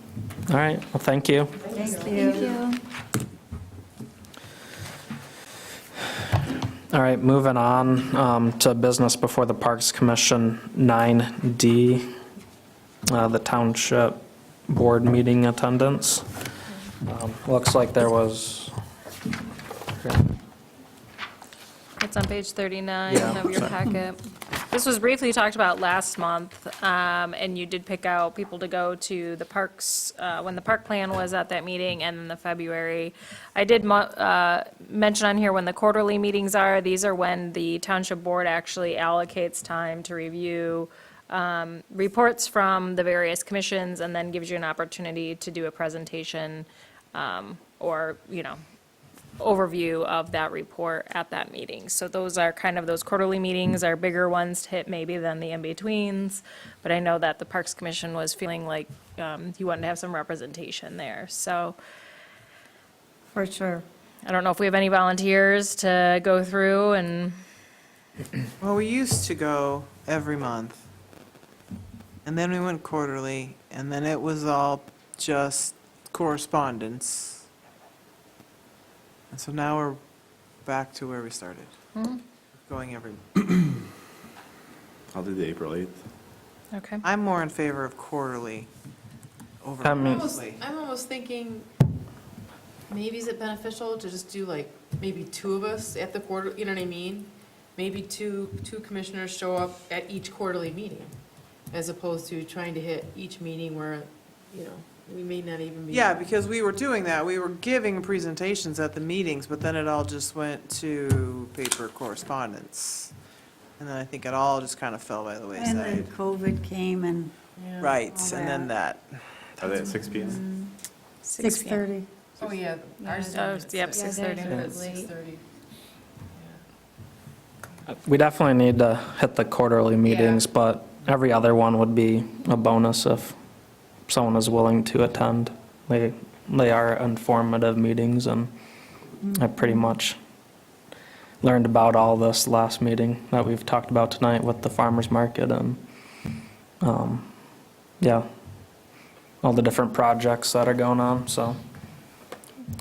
all right, well, thank you. Thank you. All right, moving on to business before the Parks Commission, 9D, the Township Board meeting attendance. Looks like there was, It's on page 39 Yeah, of your sorry. packet. This was briefly talked about last month, and you did pick out people to go to the parks, when the park plan was at that meeting, and then the February. I did mention on here when the quarterly meetings are. These are when the township board actually allocates time to review reports from the various commissions, and then gives you an opportunity to do a presentation, or, overview of that report at that meeting. So those are kind of, those quarterly meetings are bigger ones to hit maybe than the in-betweens. But I know that the Parks Commission was feeling like you wanted to have some representation there. So For sure. I don't know if we have any volunteers to go through and, Well, we used to go every month, and then we went quarterly, and then it was all just correspondence. And so now we're back to where we started, going every, I'll do the April 8th. okay. I'm more in favor of quarterly over I mean- monthly. I'm almost thinking, maybe is it beneficial to just do like, maybe two of us at the quarter, you know what I mean? Maybe two commissioners show up at each quarterly meeting, as opposed to trying to hit each meeting where, we may not even be. Yeah, because we were doing that, we were giving presentations at the meetings, but then it all just went to paper correspondence. And then I think it all just kind of fell by the And then wayside. COVID came and Yeah. Right, all and then that. Are they at 6 p.m.? 6:30. Oh, yeah, ours. Oh, is yep, at 6:30. Yeah, Late. 6:30. We definitely need to hit the quarterly meetings, but every other one would be a bonus if someone is willing to attend. They are informative meetings, and I pretty much learned about all this last meeting that we've talked about tonight with the farmer's market and, yeah, all the different projects that are going on, so.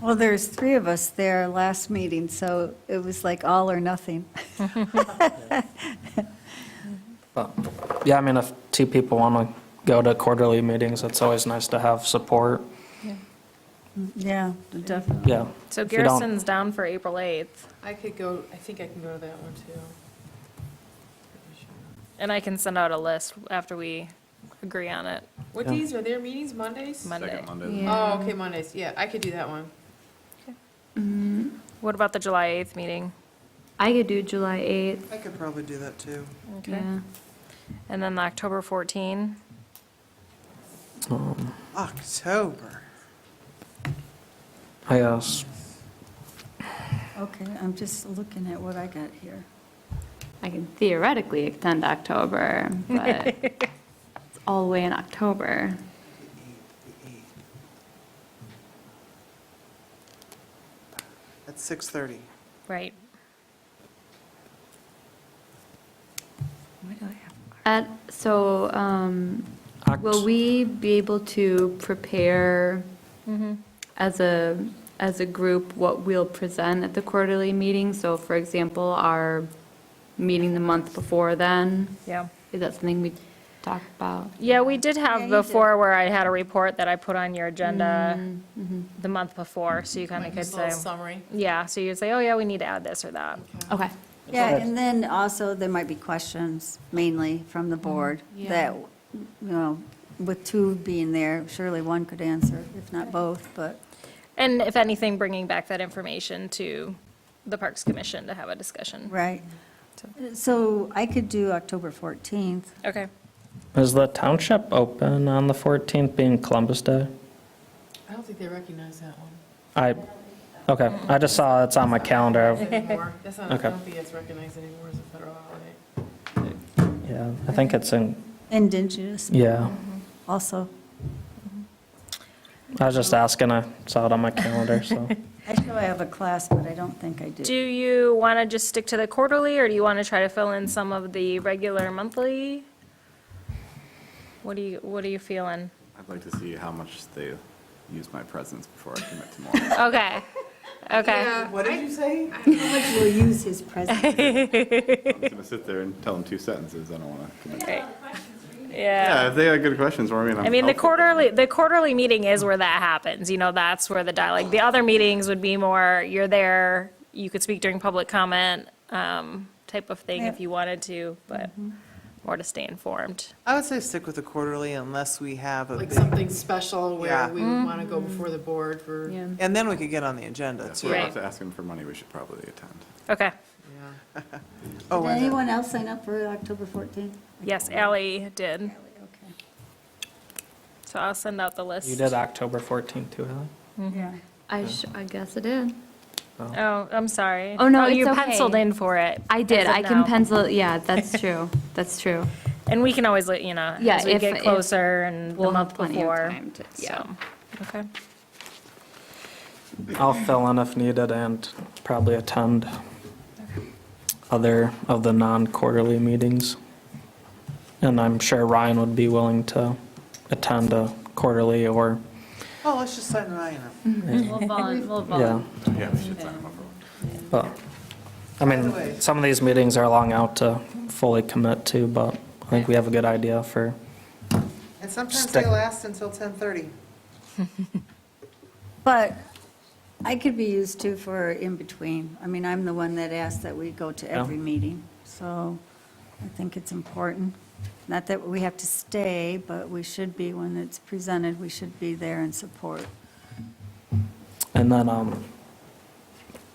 Well, there's 3 of us there last meeting, so it was like all or nothing. But, yeah, I mean, if 2 people want to go to quarterly meetings, it's always nice to have support, Yeah, definitely. yeah. So If you don't- Garrison's down for April 8th, I could go, I think I can go to that one too. and I can send out a list after we agree on it What Yeah. days are their meetings, Mondays? Monday. Second Monday. Oh, okay, Mondays, yeah, I could do that one. What about the July 8th meeting? I could do July 8th, I could probably do that too. Okay. yeah. And then the October 14. October. I guess, Okay, I'm just looking at what I got here. I can theoretically extend October, but it's all the way in October. At 6:30. Right. Why do I have? Will we be able to prepare as a group what we'll present at the quarterly meeting? So for example, our meeting the month before then, Yeah. is that something we talked about? Yeah, we did Yeah, have you before where I had a report that I put on your agenda the month before, so you kind of Like could just a little say, summary. yeah, so you'd say, oh yeah, we need to add this or that. Okay. Yeah, and then also there might be questions mainly from the board Yeah. that, with 2 being there, surely one could answer, if not both, but. And if anything, bringing back that information to the Parks Commission to have a discussion. Right. So I could do October 14th. Okay. is the township open on the 14th being Columbus Day? I don't think they recognize that one. Okay, I just saw it's on my calendar. Anymore. That's not, I Okay. don't think it's recognized anymore as a federal holiday. Yeah, I think it's in, Indigenous yeah. also. I was just asking, I saw it on my calendar, so. Actually, I have a class, but I don't think I do. Do you want to just stick to the quarterly, or do you want to try to fill in some of the regular monthly? What are you feeling? I'd like to see how much they use my presence before I commit to more. Okay, okay. What did you say? How much will use his presence? I'm just gonna sit there and tell them 2 sentences, I don't wanna commit. Great. Yeah, if they got good questions for me, and I'm I mean, the helpful. quarterly meeting is where that happens, that's where the dialogue, the other meetings would be more, you're there, you could speak during public comment, type of thing if Yep. you wanted to, but, or to stay informed. I would say stick with the quarterly unless we have a Like big, something special Yeah. where we would want to go before the board for, Yeah. and then we could get on the agenda If too. we're Right. about to ask them for money, we should probably attend. Okay. Yeah. Did Oh, and then- anyone else sign up for October 14th? Yes, Ally did. Okay. So I'll send out the list. You did October 14th too, Haley? Yeah. I guess I did. Oh, I'm sorry. Oh, no, it's you okay. penciled in for it. I did. as of I can now. pencil, yeah, that's true. That's true. And we can always, let you know, Yeah, as we if- get if- closer and the We'll have month plenty of before. time to, yeah. So, okay. I'll fill in if needed and probably attend other of the non-quarterly meetings. And I'm sure Ryan would be willing to attend a quarterly or, Oh, let's just sign Ryan up. We'll yeah. Yeah, we should sign them up. But, I mean, some of these meetings are long out to fully commit to, but I think we have a good idea for, And sometimes Stick- they last until 10:30. But I could be used to for in between. I mean, I'm the one that asked that we go to every meeting, so I think it's important. Not that we have to stay, but we should be, when it's presented, we should be there in support. and then,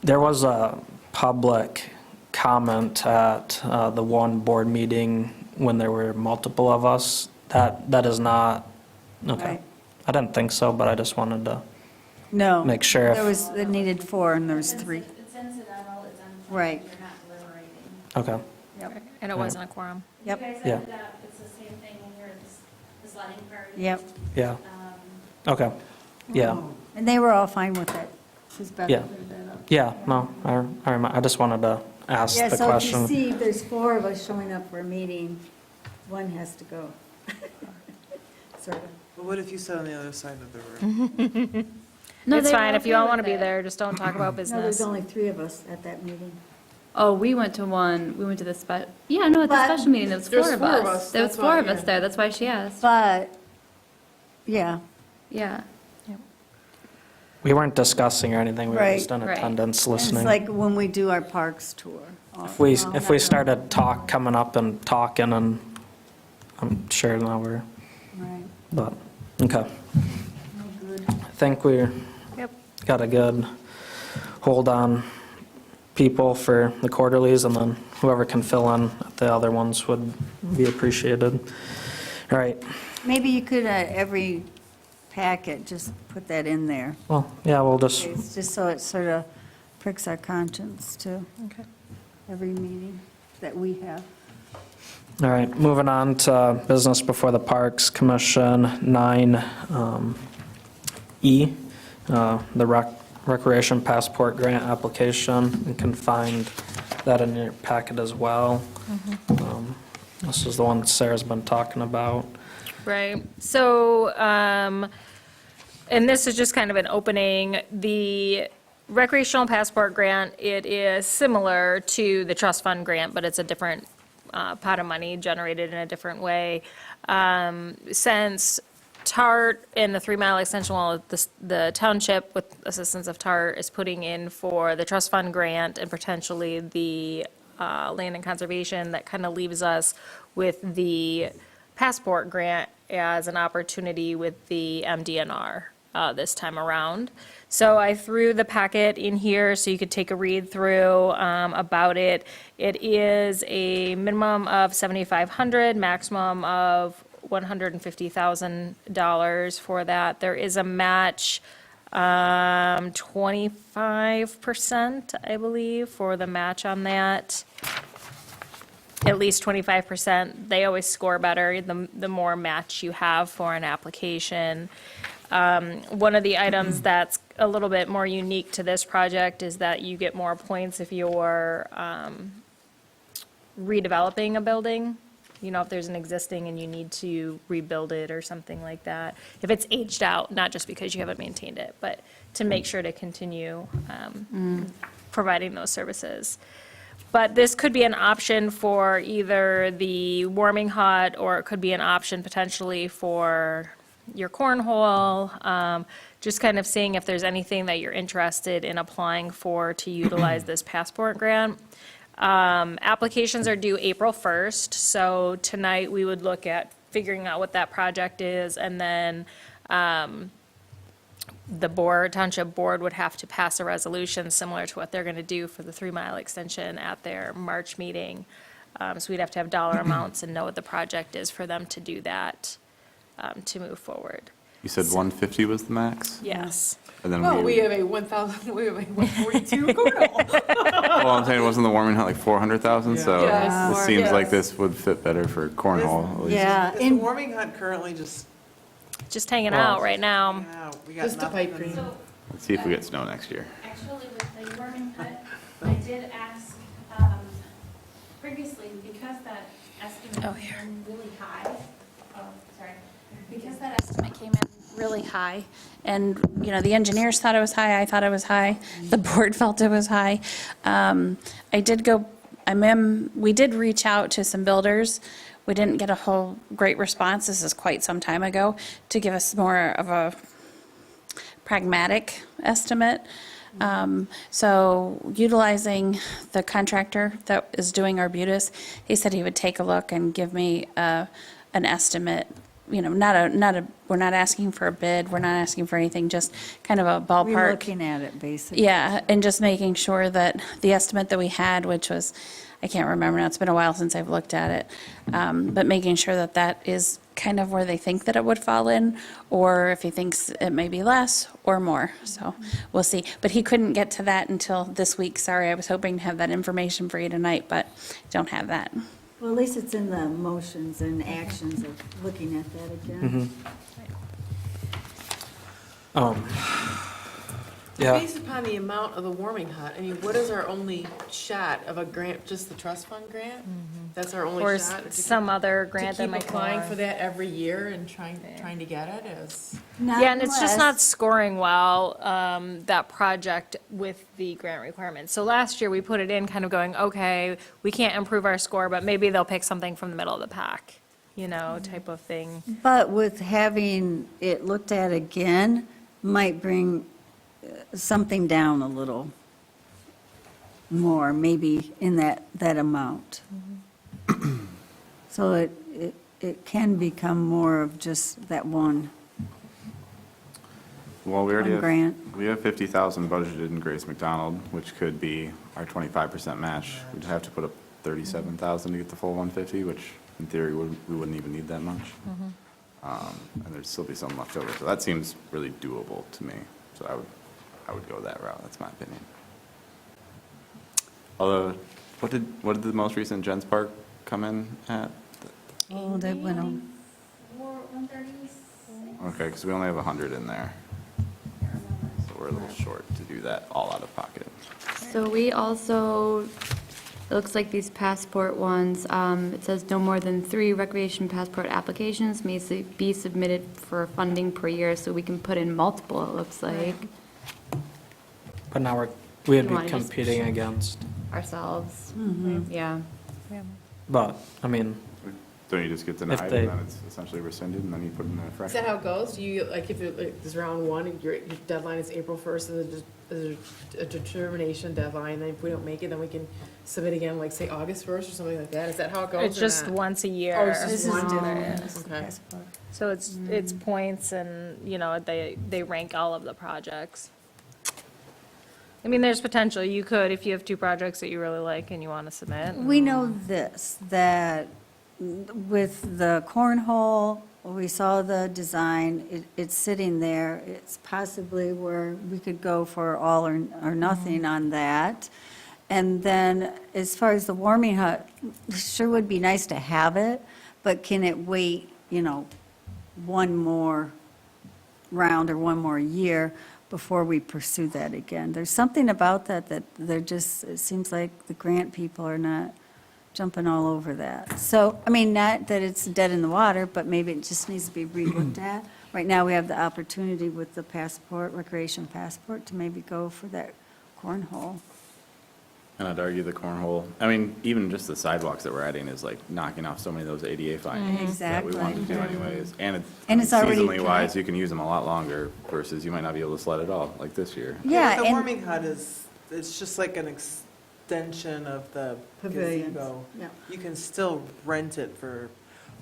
there was a public comment at the one board meeting when there were multiple of us. That is not, okay. Right. I didn't think so, but I just wanted to No. make sure if. It needed 4 and there was 3. It's incidental, it's unplanned. Right. You're not deliberating. Okay, Yep. And it wasn't a quorum. Yep. You guys Yeah. ended up, it's the same thing when you're at the sledding party. Yep. yeah, Um, okay, yeah, And they were all fine with it. She's better Yeah. cleared that up. yeah, no, I just wanted to ask Yeah, the so if you question. see, there's 4 of us showing up for a meeting, one has to go. Sort of. But what if you sit on the other side of the room? No, It's they were fine, if you okay all with want to be it. there, just don't talk about No, there's business. only 3 of us at that meeting. Oh, we went to the yeah, no, at the But- special meeting, there was There's 4 of four of us. us, There was that's 4 why, of us yeah. there, that's why she asked. But, yeah, Yeah. We weren't discussing or anything, we were Right. just in Right. attendance it's listening. like when we do our parks tour. If we started coming up and talking, and I'm sure now we're, Right, but, okay. no good. I think we Yep. got a good hold on people for the quarterlies, and then whoever can fill in at the other ones would be appreciated. All right, Maybe you could, every packet, just put that in there. well, yeah, we'll just, It's just so it sort of pricks our conscience to Okay. every meeting that we have. all right, moving on to business before the Parks Commission, 9E, the Recreation Passport Grant application. You can find that in your packet as well. This is the one Sarah's been talking about. Right, so, and this is just kind of an opening, the recreational passport grant, it is similar to the trust fund grant, but it's a different pot of money generated in a different way. Since TART and the 3 Mile Extension, well, the township with assistance of TART is putting in for the trust fund grant and potentially the land and conservation, that kind of leaves us with the passport grant as an opportunity with the MDNR this time around. So I threw the packet in here so you could take a read through about it. It is a minimum of $7,500, maximum of $150,000 for that. There is a match, 25%, I believe, for the match on that. At least 25%. They always score better the more match you have for an application. One of the items that's a little bit more unique to this project is that you get more points if you're redeveloping a building. You know, if there's an existing and you need to rebuild it or something like that. If it's aged out, not just because you haven't maintained it, but to make sure to continue providing those services. But this could be an option for either the warming hut, or it could be an option potentially for your cornhole. Just kind of seeing if there's anything that you're interested in applying for to utilize this passport grant. Applications are due April 1st, so tonight we would look at figuring out what that project is, and then the township board would have to pass a resolution similar to what they're going to do for the 3 Mile extension at their March meeting. So we'd have to have dollar amounts and know what the project is for them to do that, to move forward. You said 150 was the max? Yes. And then Well, we have a 1,000, we have a 142 cornhole. well, I'm saying, wasn't the warming hut like 400,000? So Yes. it seems like Yes. this would fit better for cornhole, at least. Yeah, Is the in, warming hut currently just, Just hanging out right now. yeah, we got Just the pipe nothing? dream. Let's see if we get snow next year. Actually, with the warming hut, I did ask, previously, because that estimate came in really high, Because that estimate came in really high, and, you know, the engineers thought it was high, I thought it was high, the board felt it was high. We did reach out to some builders. We didn't get a whole great response, this is quite some time ago, to give us more of a pragmatic estimate. So utilizing the contractor that is doing Arbutus, he said he would take a look and give me an estimate. You know, we're not asking for a bid, we're not asking for anything, just kind of a we're ballpark. looking at it, basically. Yeah, and just making sure that the estimate that we had, which was, I can't remember now, it's been a while since I've looked at it, but making sure that that is kind of where they think that it would fall in, or if he thinks it may be less or more, so we'll see. But he couldn't get to that until this week, sorry, I was hoping to have that information for you tonight, but don't have that. Well, at least it's in the motions and actions of looking at that again. Yeah, Based upon the amount of the warming hut, I mean, what is our only shot of a grant, just the trust fund grant? That's our only Or shot? some other grant that To might keep come applying along. for that every year and trying to get it is, Yeah, and it's just not Unless- scoring well, that project with the grant requirements. So last year, we put it in kind of going, okay, we can't improve our score, but maybe they'll pick something from the middle of the pack, you know, type of thing. But with having it looked at again, might bring something down a little more, maybe in that amount. So it can become more of just that one. Well, we already One have, grant. we have 50,000 budgeted in Grace McDonald, which could be our 25% match. We'd have to put up 37,000 to get the full 150, which in theory, we wouldn't even need that much. And there'd still be some left over, so that seems really doable to me. So I would go that route, that's my opinion. Although, what did the most recent Gens Park come in at? Oh, they went on. 136. Okay, because we only have 100 in there. So we're a little short to do that all out of pocket. So we also, it looks like these passport ones, it says no more than 3 recreation passport applications may be submitted for funding per year, so we can put in multiple, it looks like, but now we would You be wanna just- competing against, ourselves. Mm-hmm. Yeah. but, I mean, Don't you just get denied and they- then it's essentially rescinded and then you put in a fresh? is that how it goes? You, like, if it, like, this round one, your deadline is April 1st, and there's a determination deadline, then if we don't make it, then we can submit again, like, say, August 1st or something like that? Is that how it goes It's or just not? once a year. Oh, it's just This is one different. Okay. So it's points and, you know, they rank all of the projects. I mean, there's potential. You could, if you have 2 projects that you really like and you want to submit. We know this, that with the cornhole, we saw the design, it's sitting there. It's possibly where we could go for all or nothing on that. And then, as far as the warming hut, sure would be nice to have it, but can it wait, you know, one more round or one more year before we pursue that again? There's something about that they're just, it seems like the grant people are not jumping all over that. So, I mean, not that it's dead in the water, but maybe it just needs to be relooked at. Right now, we have the opportunity with the passport, recreation passport, to maybe go for that cornhole. And I'd argue the cornhole, I mean, even just the sidewalks that we're adding is like knocking off so many of those ADA findings that we Exactly. wanted to do anyways. And And it's already seasonally wise, packed. you can use them a lot longer versus you might not be able to sled at all, like this year. Yeah, The and warming hut is, it's just like extension of the Pavilions, gazebo. yeah. You can still rent it for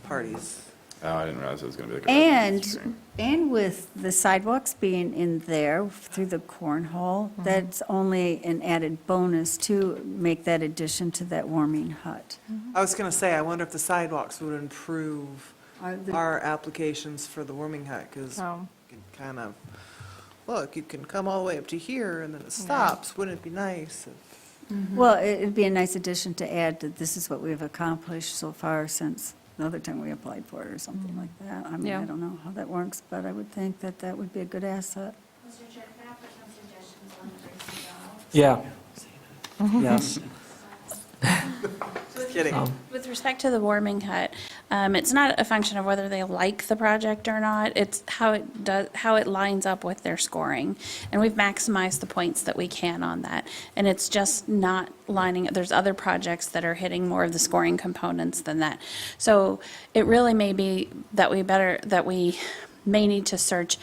parties. Oh, I didn't realize it was gonna be like a residence thing. And with the sidewalks being in there through the cornhole, that's only an added bonus to make that addition to that warming hut. I was gonna say, I wonder if the sidewalks would improve Are the- our applications for the warming hut, because Oh. you can kind of, look, you can come all the way up to here and then it stops. Wouldn't it be nice if Well, it'd be a nice addition to add that this is what we've accomplished so far since the other time we applied for it or something like that. I mean, Yeah. I don't know how that works, but I would think that that would be a good asset. Mr. Chair, can I offer some suggestions on the Gracie Doll? Yeah. Yes. Just kidding. With respect to the warming hut, it's not a function of whether they like the project or not, it's how it lines up with their scoring. And we've maximized the points that we can on that. And it's just not lining, there's other projects that are hitting more of the scoring components than that. So it really may be that we may need to search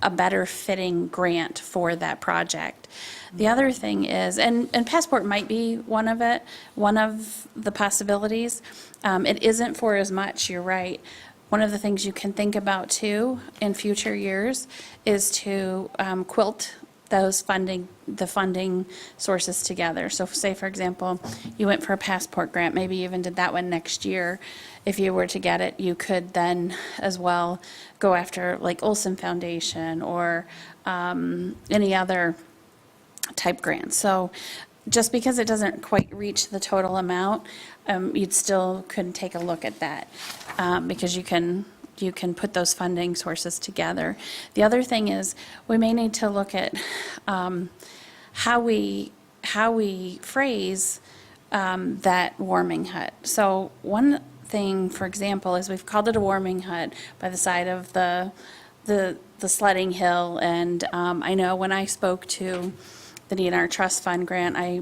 a better fitting grant for that project. The other thing is, and Passport might be one of the possibilities. It isn't for as much, you're right. One of the things you can think about too in future years is to quilt the funding sources together. So say, for example, you went for a Passport grant, maybe you even did that one next year. If you were to get it, you could then as well go after like Olson Foundation or any other type grants. So just because it doesn't quite reach the total amount, you'd still could take a look at that because you can put those funding sources together. The other thing is we may need to look at how we phrase that warming hut. So one thing, for example, is we've called it a warming hut by the side of the sledding hill. And I know when I spoke to the DNR Trust Fund grant, I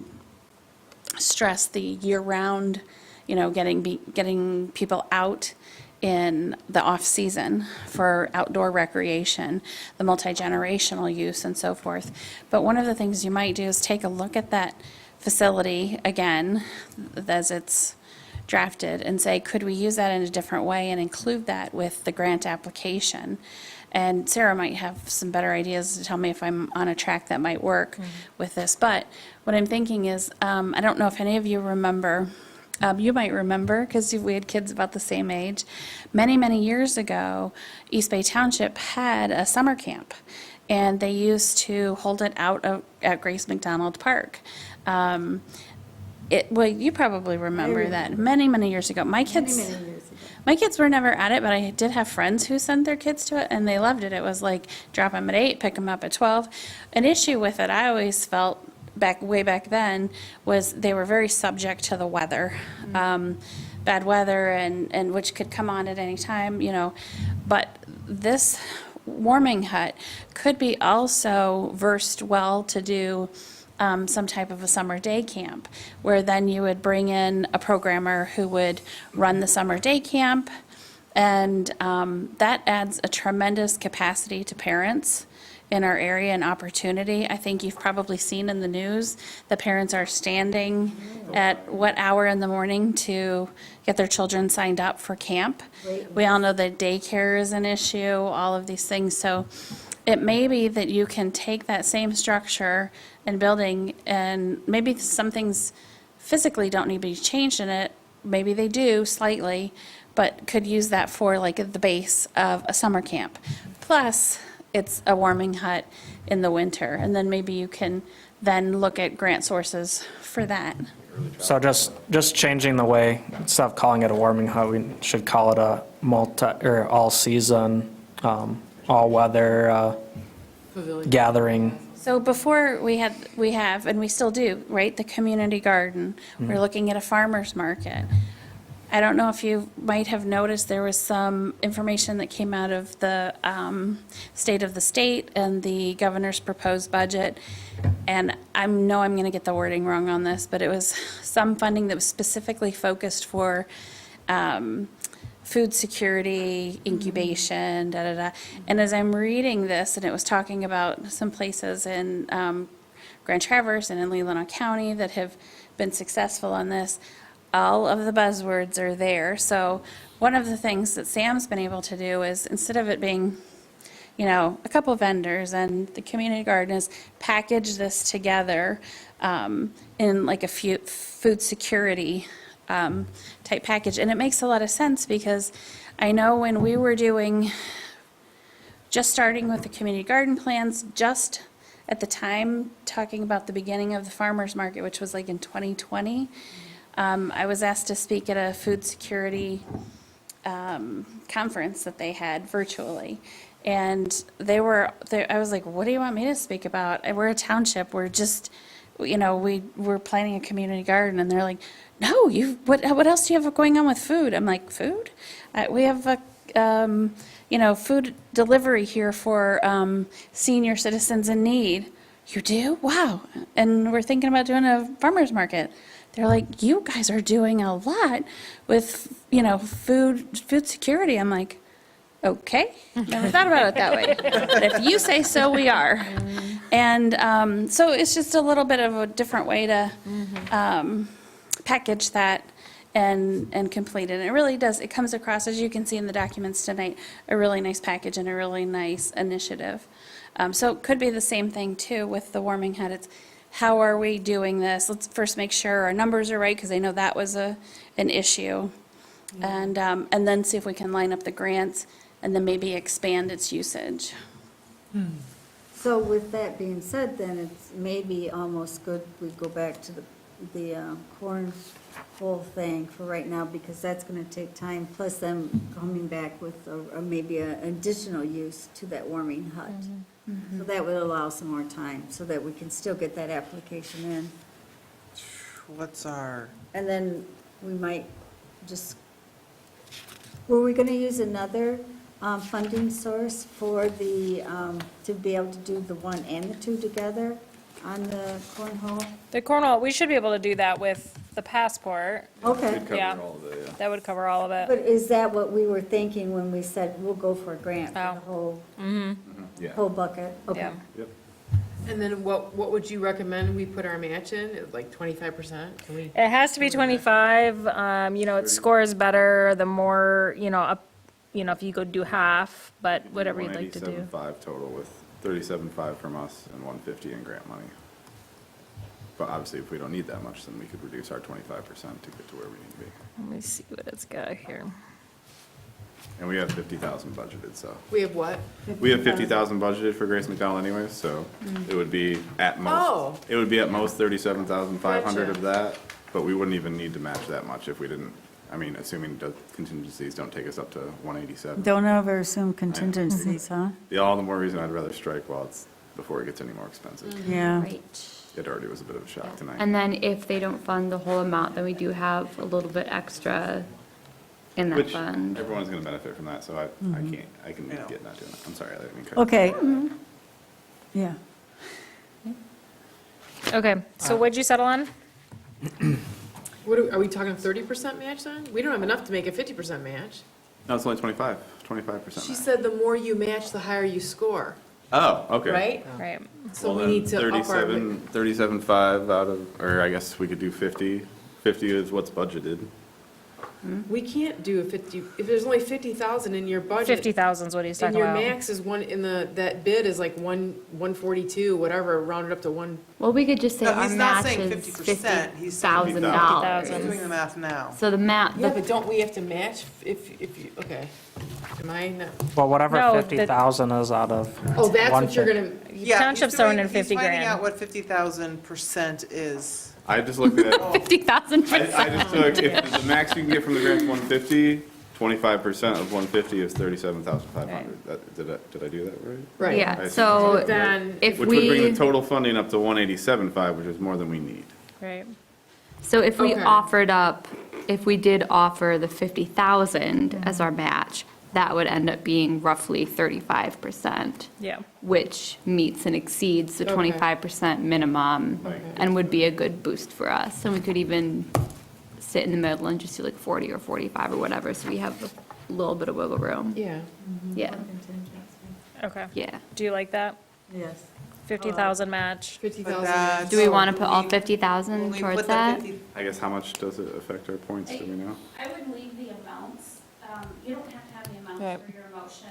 stressed the year-round, getting people out in the off-season for outdoor recreation, the multi-generational use and so forth. But one of the things you might do is take a look at that facility again, as it's drafted, and say, could we use that in a different way and include that with the grant application? And Sarah might have some better ideas to tell me if I'm on a track that might work with this. But what I'm thinking is, I don't know if any of you remember, you might remember, because we had kids about the same age. Many, many years ago, East Bay Township had a summer camp, and they used to hold it out at Grace McDonald Park. Well, you probably remember that, many, many years ago. My kids were never at it, but I did have friends who sent their kids to it, and they loved it. It was like drop them at 8, pick them up at 12. An issue with it, I always felt, way back then, was they were very subject to the weather. Bad weather, and which could come on at any time, But this warming hut could be also versed well to do some type of a summer day camp, where then you would bring in a programmer who would run the summer day camp, and that adds a tremendous capacity to parents in our area and opportunity. I think you've probably seen in the news, the parents are standing at what hour in the morning to get their children signed up for camp. We all know that daycare is an issue, all of these things. So it may be that you can take that same structure and building, and maybe some things physically don't need to be changed in it. Maybe they do slightly, but could use that for like the base of a summer camp. Plus, it's a warming hut in the winter, and then maybe you can then look at grant sources for that. So just changing the way, instead of calling it a warming hut, we should call it a all-season, all-weather Pavilion. gathering. So before we have, and we still do, right, the community garden. We're looking at a farmer's market. I don't know if you might have noticed, there was some information that came out of the state of the state and the governor's proposed budget. And I know I'm going to get the wording wrong on this, but it was some funding that was specifically focused for food security, incubation, da-da-da. And as I'm reading this, and it was talking about some places in Grand Traverse and in Leelanau County that have been successful on this, all of the buzzwords are there. So one of the things that Sam's been able to do is, instead of it being, a couple of vendors and the community garden, is package this together in like a food security type package. And it makes a lot of sense, because I know when we were just starting with the community garden plans, just at the time, talking about the beginning of the farmer's market, which was like in 2020, I was asked to speak at a food security conference that they had virtually. And I was like, what do you want me to speak about? We're a township, we're just, we're planning a community garden. And they're like, no, what else do you have going on with food? I'm like, food? We have food delivery here for senior citizens in need. You do? Wow. And we're thinking about doing a farmer's market. They're like, you guys are doing a lot with, food security. I'm like, okay, never thought about it that way. But if you say so, we are. And so it's just a little bit of a different way to package that and complete it. And it really does, it comes across, as you can see in the documents tonight, a really nice package and a really nice initiative. So it could be the same thing too with the Warming Head. It's, how are we doing this? Let's first make sure our numbers are right, because I know that was an issue. And then see if we can line up the grants and then maybe expand its usage. So with that being said, then it's maybe almost good we go back to the cornhole thing for right now, because that's going to take time, plus them coming back with maybe an additional use to that warming hut. So that would allow some more time, so that we can still get that application in. And then we might just, were we going to use another funding source for the, to be able to do the 1 and the 2 together on the cornhole? The cornhole, we should be able to do that with the passport. Okay. Cover Yeah. all of it, yeah. That would cover all of it. But is that what we were thinking when we said we'll go for a grant for the Yeah. whole bucket? Okay. Yeah. Yep. And then what would you recommend we put our match in, like 25%? Can we? It has to be 25, it scores better the more, if you could do half, but whatever you'd like to do. 187.5 total, with 37.5 from us and 150 in grant money. But obviously, if we don't need that much, then we could reduce our 25% to get to where we need to be. Let me see what it's got here. And we have 50,000 budgeted, so. We have what? We have 50,000 budgeted for Grace McDonald anyways, so it would be at most, Oh. it would be at most 37,500 of Gotcha. that, but we wouldn't even need to match that much if we didn't, assuming the contingencies don't take us up to 187. Don't ever assume contingencies, huh? Yeah, all the more reason I'd rather strike before it gets any more expensive. Yeah. Right. It already was a bit of a shock tonight. And then if they don't fund the whole amount, then we do have a little bit extra in that Which fund. everyone's gonna benefit from that, so I can I know. get not doing it. I'm sorry, I didn't mean cut. Okay. Yeah. Okay, so what'd you settle on? Are we talking 30% match then? We don't have enough to make a 50% match. No, it's only 25% She match. said the more you match, the higher you score, Oh, okay. right? Right. So Well, we then need to up our. 37.5 out of, or I guess we could do 50. 50 is what's budgeted. We can't do a 50, if there's only 50,000 in your budget. 50,000 is what he's And talking your about. max is that bid is like 142, whatever, rounded up to one. Well, we could just say No, our he's not match saying is 50%, he's saying $50,000. He's doing the math now. So the Yeah, but don't we have to match if you, okay. Am I not? Well, whatever No, 50,000 is out of. Oh, that's what you're 150. gonna, Yeah, Township's he's throwing doing- in 50 He's finding out grand. what 50,000% is. I just looked at, I 50,000%. just took, if the max you can get from the grant's 150, 25% of 150 is 37,500. Did I do that right? right. Yeah, I so Then, if Which would bring we, the total funding up to 187.5, which is more than we need. Right. so if we Okay. offered up, if we did offer the 50,000 as our match, that would end up being roughly 35%. Yeah. Which meets and exceeds the Okay. 25% minimum and would be a good boost for us. And we could even sit in the middle and just do like 40 or 45 or whatever, so we have a little bit of wiggle room. yeah. Yeah, Okay. yeah. Do you like that? Yes. 50,000 match. 50,000. Do we want to put all When 50,000 we towards put the that? 50 I guess how much does it affect our points, do we know? I would leave the amounts, you don't have to have the amounts Right. for your motion.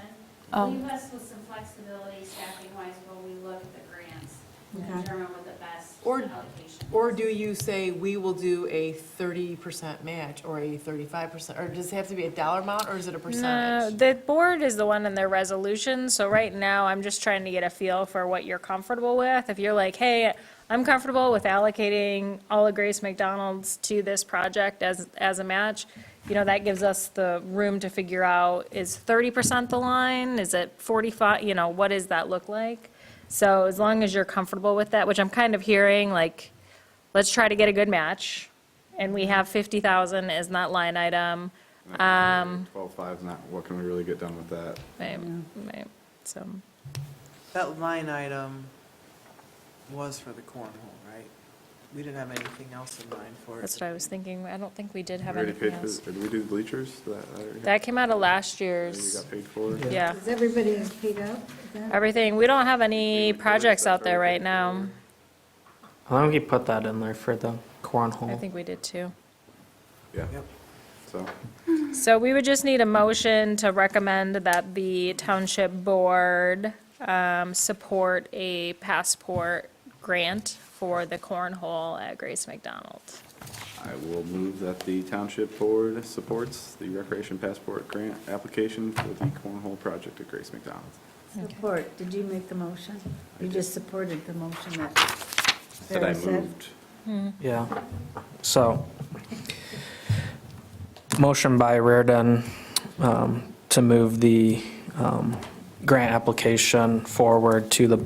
Oh. Leave us with some flexibility staffing wise while we look at the grants and Okay. determine what the best Or- allocation. Or do you say, we will do a 30% match, or a 35%, or does it have to be a dollar amount, or is it a No, percentage? the board is the one in their resolution, so right now, I'm just trying to get a feel for what you're comfortable with. If you're like, hey, I'm comfortable with allocating all of Grace McDonald's to this project as a match, that gives us the room to figure out, is 30% the line? Is it 45, what does that look like? So as long as you're comfortable with that, which I'm kind of hearing, like, let's try to get a good match, and we have 50,000 as that line item. 12.5 is not, what can we really get done with that? Right, so, That line item was for the cornhole, right? We didn't have anything else in mind for it. that's what I was thinking. I don't think we did have We already anything paid for, else. or did we do the bleachers? That came out of last We year's, got paid for? yeah. Is everybody paid up? Is that- Everything, we don't have any projects out there right now. I think we put that in there for the I cornhole. think we did too. Yeah. Yep. So, So we would just need a motion to recommend that the township board support a passport grant for the cornhole at Grace McDonald. I will move that the township board supports the recreation passport grant application for the cornhole project at Grace McDonald. Support, did you make the motion? You just supported the motion that That I Sarah said? moved. Yeah. So, motion by Reardon to move the grant application forward to the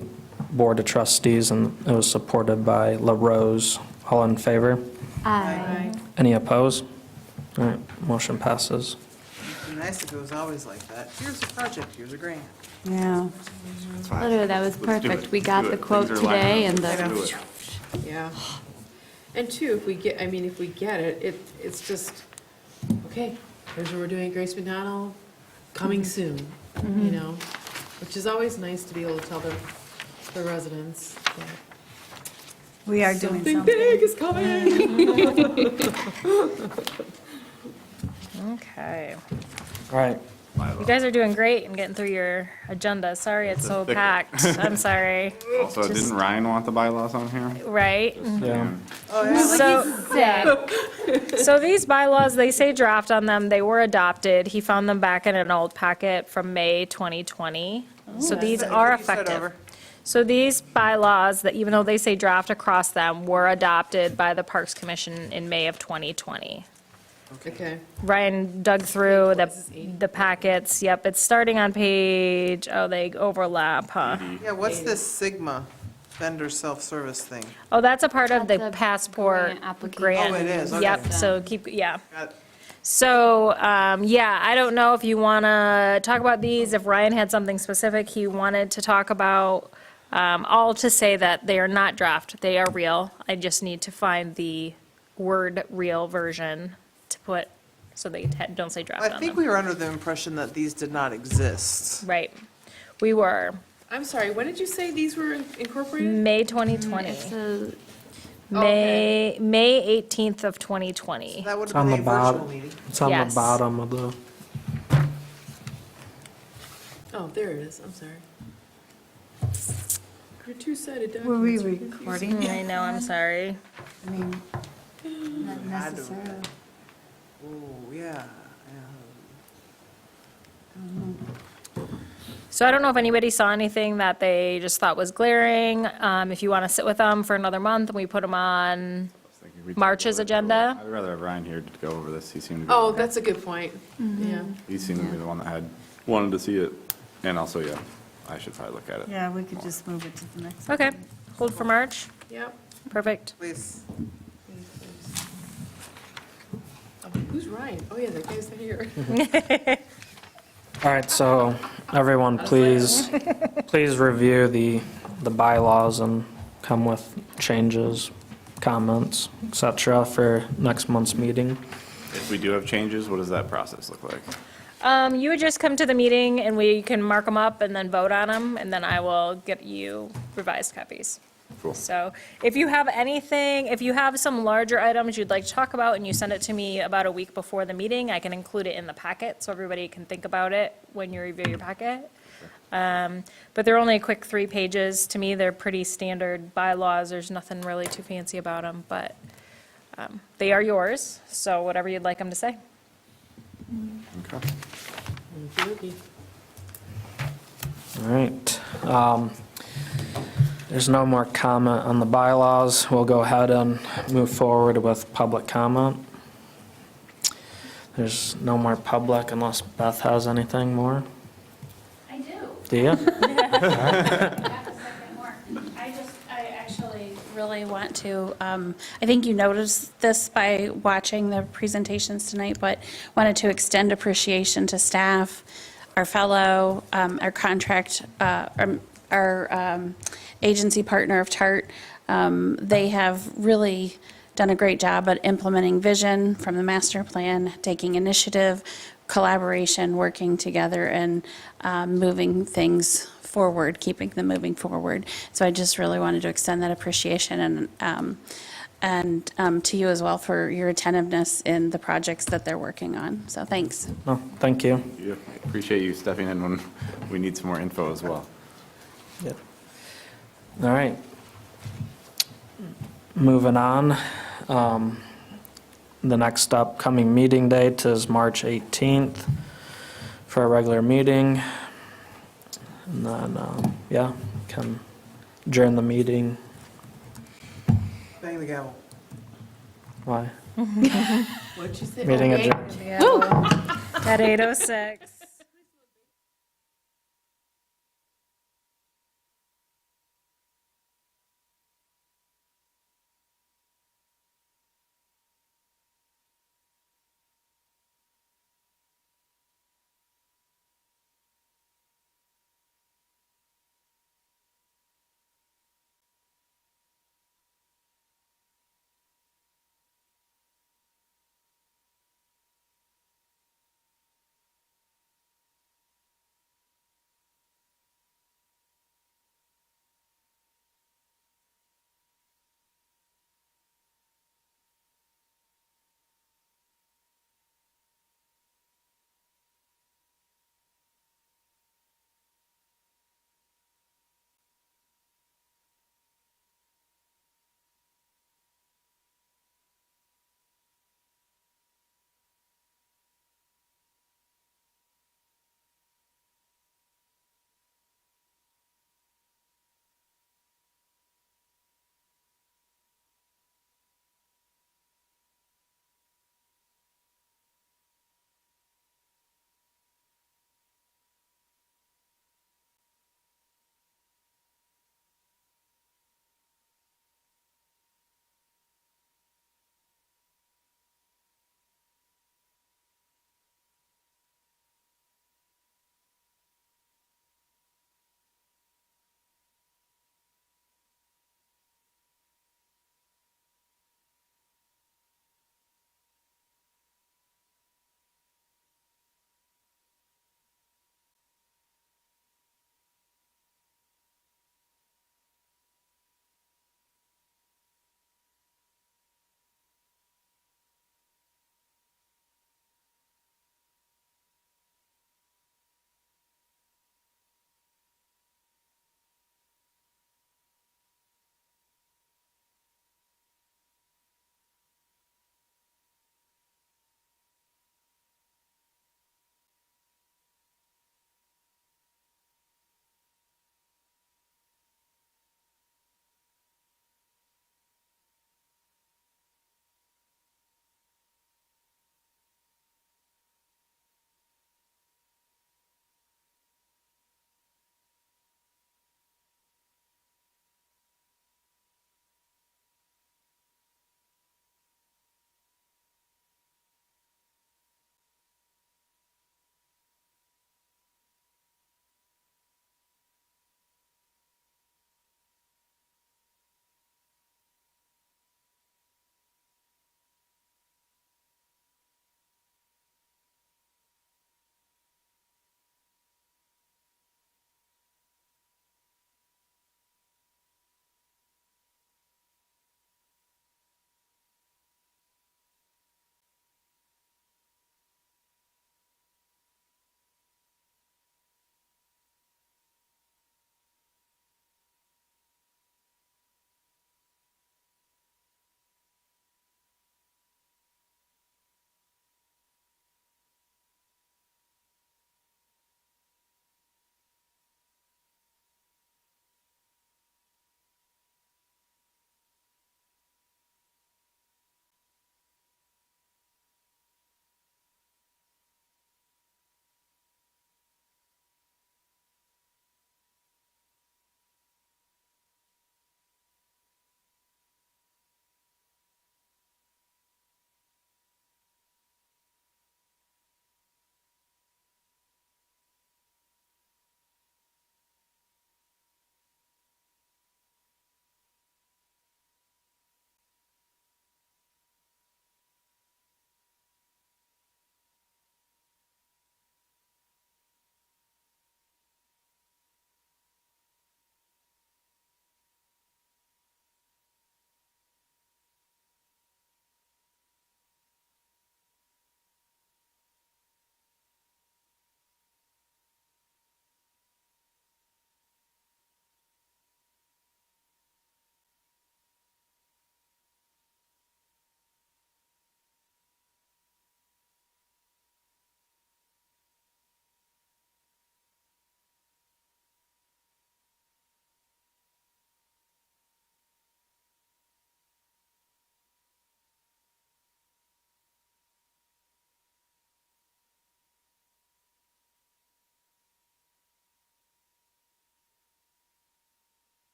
Board of Trustees, and it was supported by LaRose. All in favor? Aye. Any opposed? All right, motion passes. It'd be nice if it was always like that. Here's a project, here's a grant. Yeah. Literally, that was Let's do perfect. it. We got Do the it. quote Things are lining today up. and Let's the, do it. Yeah. And two, if we get, if we get it, it's just, okay, here's what we're doing at Grace McDonald, coming soon, which is always nice to be able to tell the residents that We are doing something something. big is coming. Okay. All right, You guys are doing great and getting through your agenda. Sorry it's so thick one. packed. I'm sorry, Also, didn't Ryan want the bylaws on here? right? yeah. So these bylaws, they say draft on them, they were adopted. He found them back in an old packet from May 2020. So these are You said effective. over. So these bylaws, that even though they say draft across them, were adopted by the Parks Commission in May of 2020. Okay. Ryan dug through the packets, yep, it's starting on page, they overlap, huh? Yeah, what's this Sigma vendor self-service thing? Oh, that's a part of the That's a passport grant application. grant. Oh, it is, okay. Yep, so yeah. Got- So, yeah, I don't know if you want to talk about these, if Ryan had something specific he wanted to talk about. All to say that they are not draft, they are real. I just need to find the word real version to put, so they don't say draft I on think them. we were under the impression that these did not exist. Right, we were, I'm sorry, when did you say these were incorporated? May 2020, it's a, May 18th of 2020. That would It's have on been the a bottom. virtual meeting. It's on the Yes. bottom of the, Oh, there it is, I'm sorry. Your two-sided documents. Were we are confusing. recording? I know, I'm sorry. I mean, not necessarily. Oh, yeah. So I don't know if anybody saw anything that they just thought was glaring. If you want to sit with them for another month, and we put them on Thinking we- March's agenda. I'd rather have Ryan here to go over this. He seemed to be. Oh, that's a good point, yeah. He seemed to be the one that wanted to see it. And also, yeah, I should probably look at it. Yeah, we could just move it to the next. Okay, meeting. hold for March. Yep. Perfect. Please. Oh, who's Ryan? Oh, yeah, that guy's not here. all right, so everyone, please review the bylaws and come with changes, comments, et cetera, for next month's meeting. If we do have changes, what does that process look like? You would just come to the meeting and we can mark them up and then vote on them, and then I will get you revised copies. Cool. So if you have anything, if you have some larger items you'd like to talk about and you send it to me about a week before the meeting, I can include it in the packet so everybody can think about it when you review your packet. But they're only a quick 3 pages. To me, they're pretty standard bylaws. There's nothing really too fancy about them, but they are yours, so whatever you'd like them to say. Okay. All right. There's no more comment on the bylaws. We'll go ahead and move forward with public comment. There's no more public unless Beth has anything more. I do. Do you? I actually really want to, I think you noticed this by watching the presentations tonight, but wanted to extend appreciation to staff, our fellow, our contract, our agency partner of TART. They have really done a great job at implementing vision from the master plan, taking initiative, collaboration, working together, and moving things forward, keeping them moving forward. So I just really wanted to extend that appreciation and to you as well for your attentiveness in the projects that they're working on. So thanks. Oh, thank you. Yeah, appreciate you stepping in when we need some more info as well. Yep. All right. Moving on. The next upcoming meeting date is March 18th for a regular meeting. And then, yeah, can adjourn the meeting. Bang the gavel. Why? What'd you say? Meeting Okay. adjourned. At 8:06.